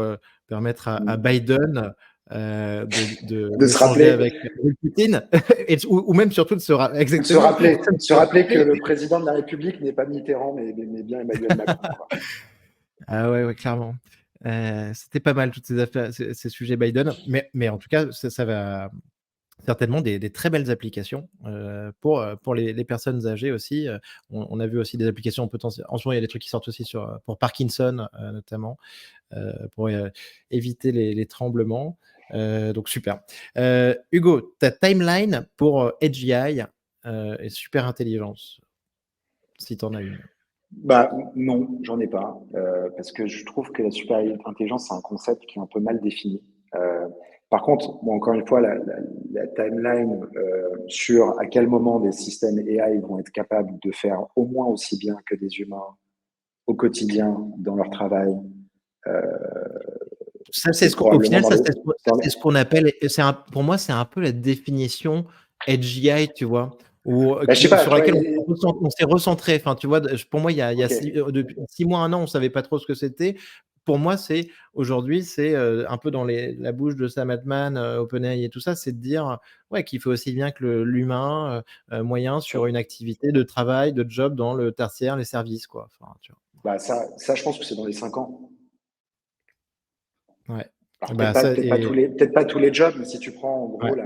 permettre à Mm. Biden, De se d'échanger rappeler, avec Poutine et ou même surtout de exactement, de se se rappeler que rappeler. le président de la République n'est pas Mitterrand, mais bien Emmanuel Macron, quoi. Ah ouais, ouais, clairement. C'était pas mal toutes ces affaires ces sujets Biden, mais en tout cas, ça va certainement des très belles applications, pour les personnes âgées aussi, on a vu aussi des applications potentielles en ce moment, il y a des trucs qui sortent aussi sur, pour Parkinson, notamment, pour, éviter les tremblements, donc super. Hugo, ta timeline pour, AGI, et super intelligence, si tu en as une? Bah non, j'en ai pas, parce que je trouve que la super intelligence, c'est un concept qui est un peu mal défini. Par contre, bon, encore une fois, la timeline sur à quel moment des systèmes AI vont être capables de faire au moins aussi bien que des humains au quotidien dans leur travail, euh, Ça, c'est c'est ce qu'au probablement final, dans les, ça, dans c'est les- ce qu'on appelle et c'est un pour moi, c'est un peu la définition AGI, tu vois? Ou, Bah, je sais pas, sur tu vois, laquelle on s'est recentré. Enfin, tu vois? Pour moi, il y a ok. 6 depuis 6 mois, 1 an, on savait pas trop ce que c'était. Pour moi, c'est aujourd'hui, c'est, un peu dans la bouche de Sam Altman, OpenAI et tout ça, c'est de dire, ouais, qu'il fait aussi bien que l'humain, moyen sur Sur, une activité de travail, de job dans le tertiaire, les services, quoi. Enfin, tu bah, ça, je pense que c'est dans les 5 ans. vois? Ouais. Alors Bah, ça et peut-être pas tous les jobs, mais si tu prends en gros ouais.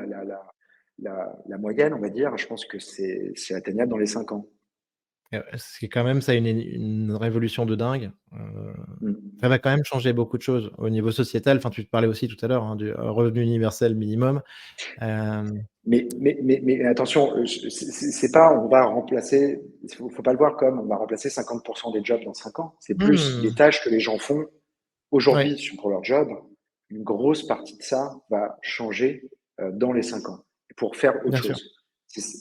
la moyenne, on va dire, je pense que c'est atteignable dans les 5 ans. C'est quand même ça une révolution de dingue, Mm. ça va quand même changer beaucoup de choses au niveau sociétal. Enfin, tu te parlais aussi tout à l'heure, hein, du revenu universel minimum. Hem, Mais attention, c'est pas on va remplacer, faut pas le voir comme on va remplacer 50% des jobs dans 5 ans. C'est plus les mmh, tâches que les gens font ouais, aujourd'hui pour leur job. Une grosse partie de ça va changer dans les 5 ans pour faire autre bien sûr. chose.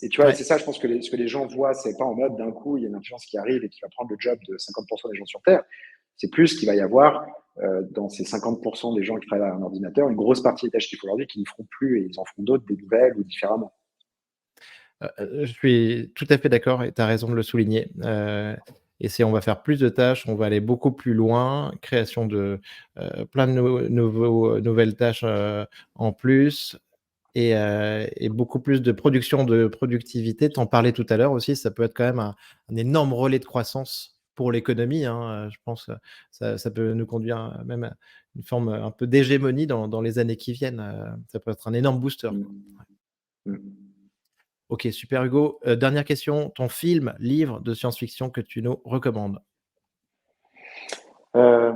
Et tu vois, Ouais, c'est ça, je pense que ce que les gens voient, c'est pas en mode d'un coup, il y a une intelligence qui arrive et qui va prendre le job de 50% des gens sur Terre. C'est plus qu'il va y avoir dans ces 50% des gens qui travaillent à un ordinateur, une grosse partie des tâches qu'ils font aujourd'hui qu'ils ne feront plus et ils en feront d'autres, des nouvelles ou différemment. je suis tout à fait d'accord et tu as raison de le souligner, et si on va faire plus de tâches, on va aller beaucoup plus loin, création de, plein de nouvelles tâches, en plus. Et beaucoup plus de production, de productivité. Tu en parlais tout à l'heure aussi, ça peut être quand même un énorme relais de croissance pour l'économie, hein, je pense, ça peut nous conduire même à une forme, un peu d'hégémonie dans les années qui viennent, ça peut être un énorme booster, quoi. Mm. Mm. OK, super Hugo, dernière question, ton film, livre de science-fiction que tu nous recommandes? Euh,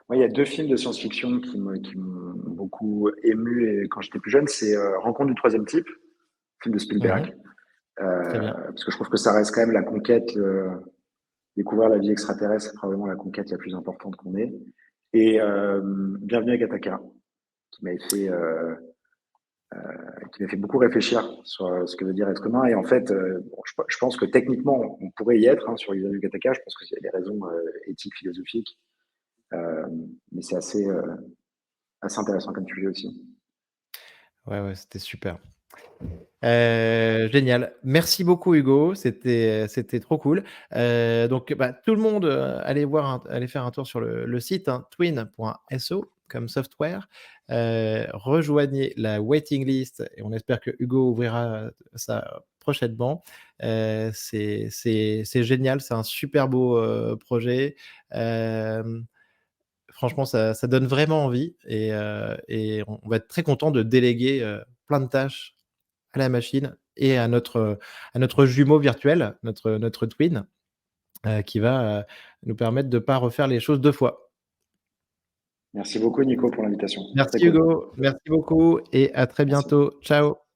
Moi, il y a deux films de science-fiction qui m'ont beaucoup ému et quand j'étais plus jeune. C'est Rencontre du troisième type, film de Mmh. Spielberg. Très bien. Parce que je trouve que ça reste quand même la conquête. Découvrir la vie extraterrestre, c'est probablement la conquête la plus importante qu'on ait. Et Bienvenue à Gattaca, qui m'avait fait, euh, qui m'a fait beaucoup réfléchir sur ce que veut dire être humain. Et en fait, bon, je pense que techniquement, on pourrait y être hein, sur Bienvenue à Gattaca. Je pense qu'il y a des raisons éthiques, philosophiques. Euh, mais c'est assez intéressant comme sujet aussi. Ouais, ouais, c'était super. Génial. Merci beaucoup Hugo, c'était trop cool. Donc bah, tout le monde, allez faire un tour sur le site, hein, twin.so comme software. Rejoignez la waiting list et on espère que Hugo ouvrira ça prochainement. C'est génial, c'est un super beau, projet. Hem, Franchement, ça donne vraiment envie et on va être très content de déléguer, plein de tâches à la machine et à notre jumeau virtuel, notre twin, qui va, nous permettre de pas refaire les choses 2 fois. Merci beaucoup Nico pour l'invitation. Très Merci cool. Hugo, merci beaucoup et à très Merci. bientôt. Ciao.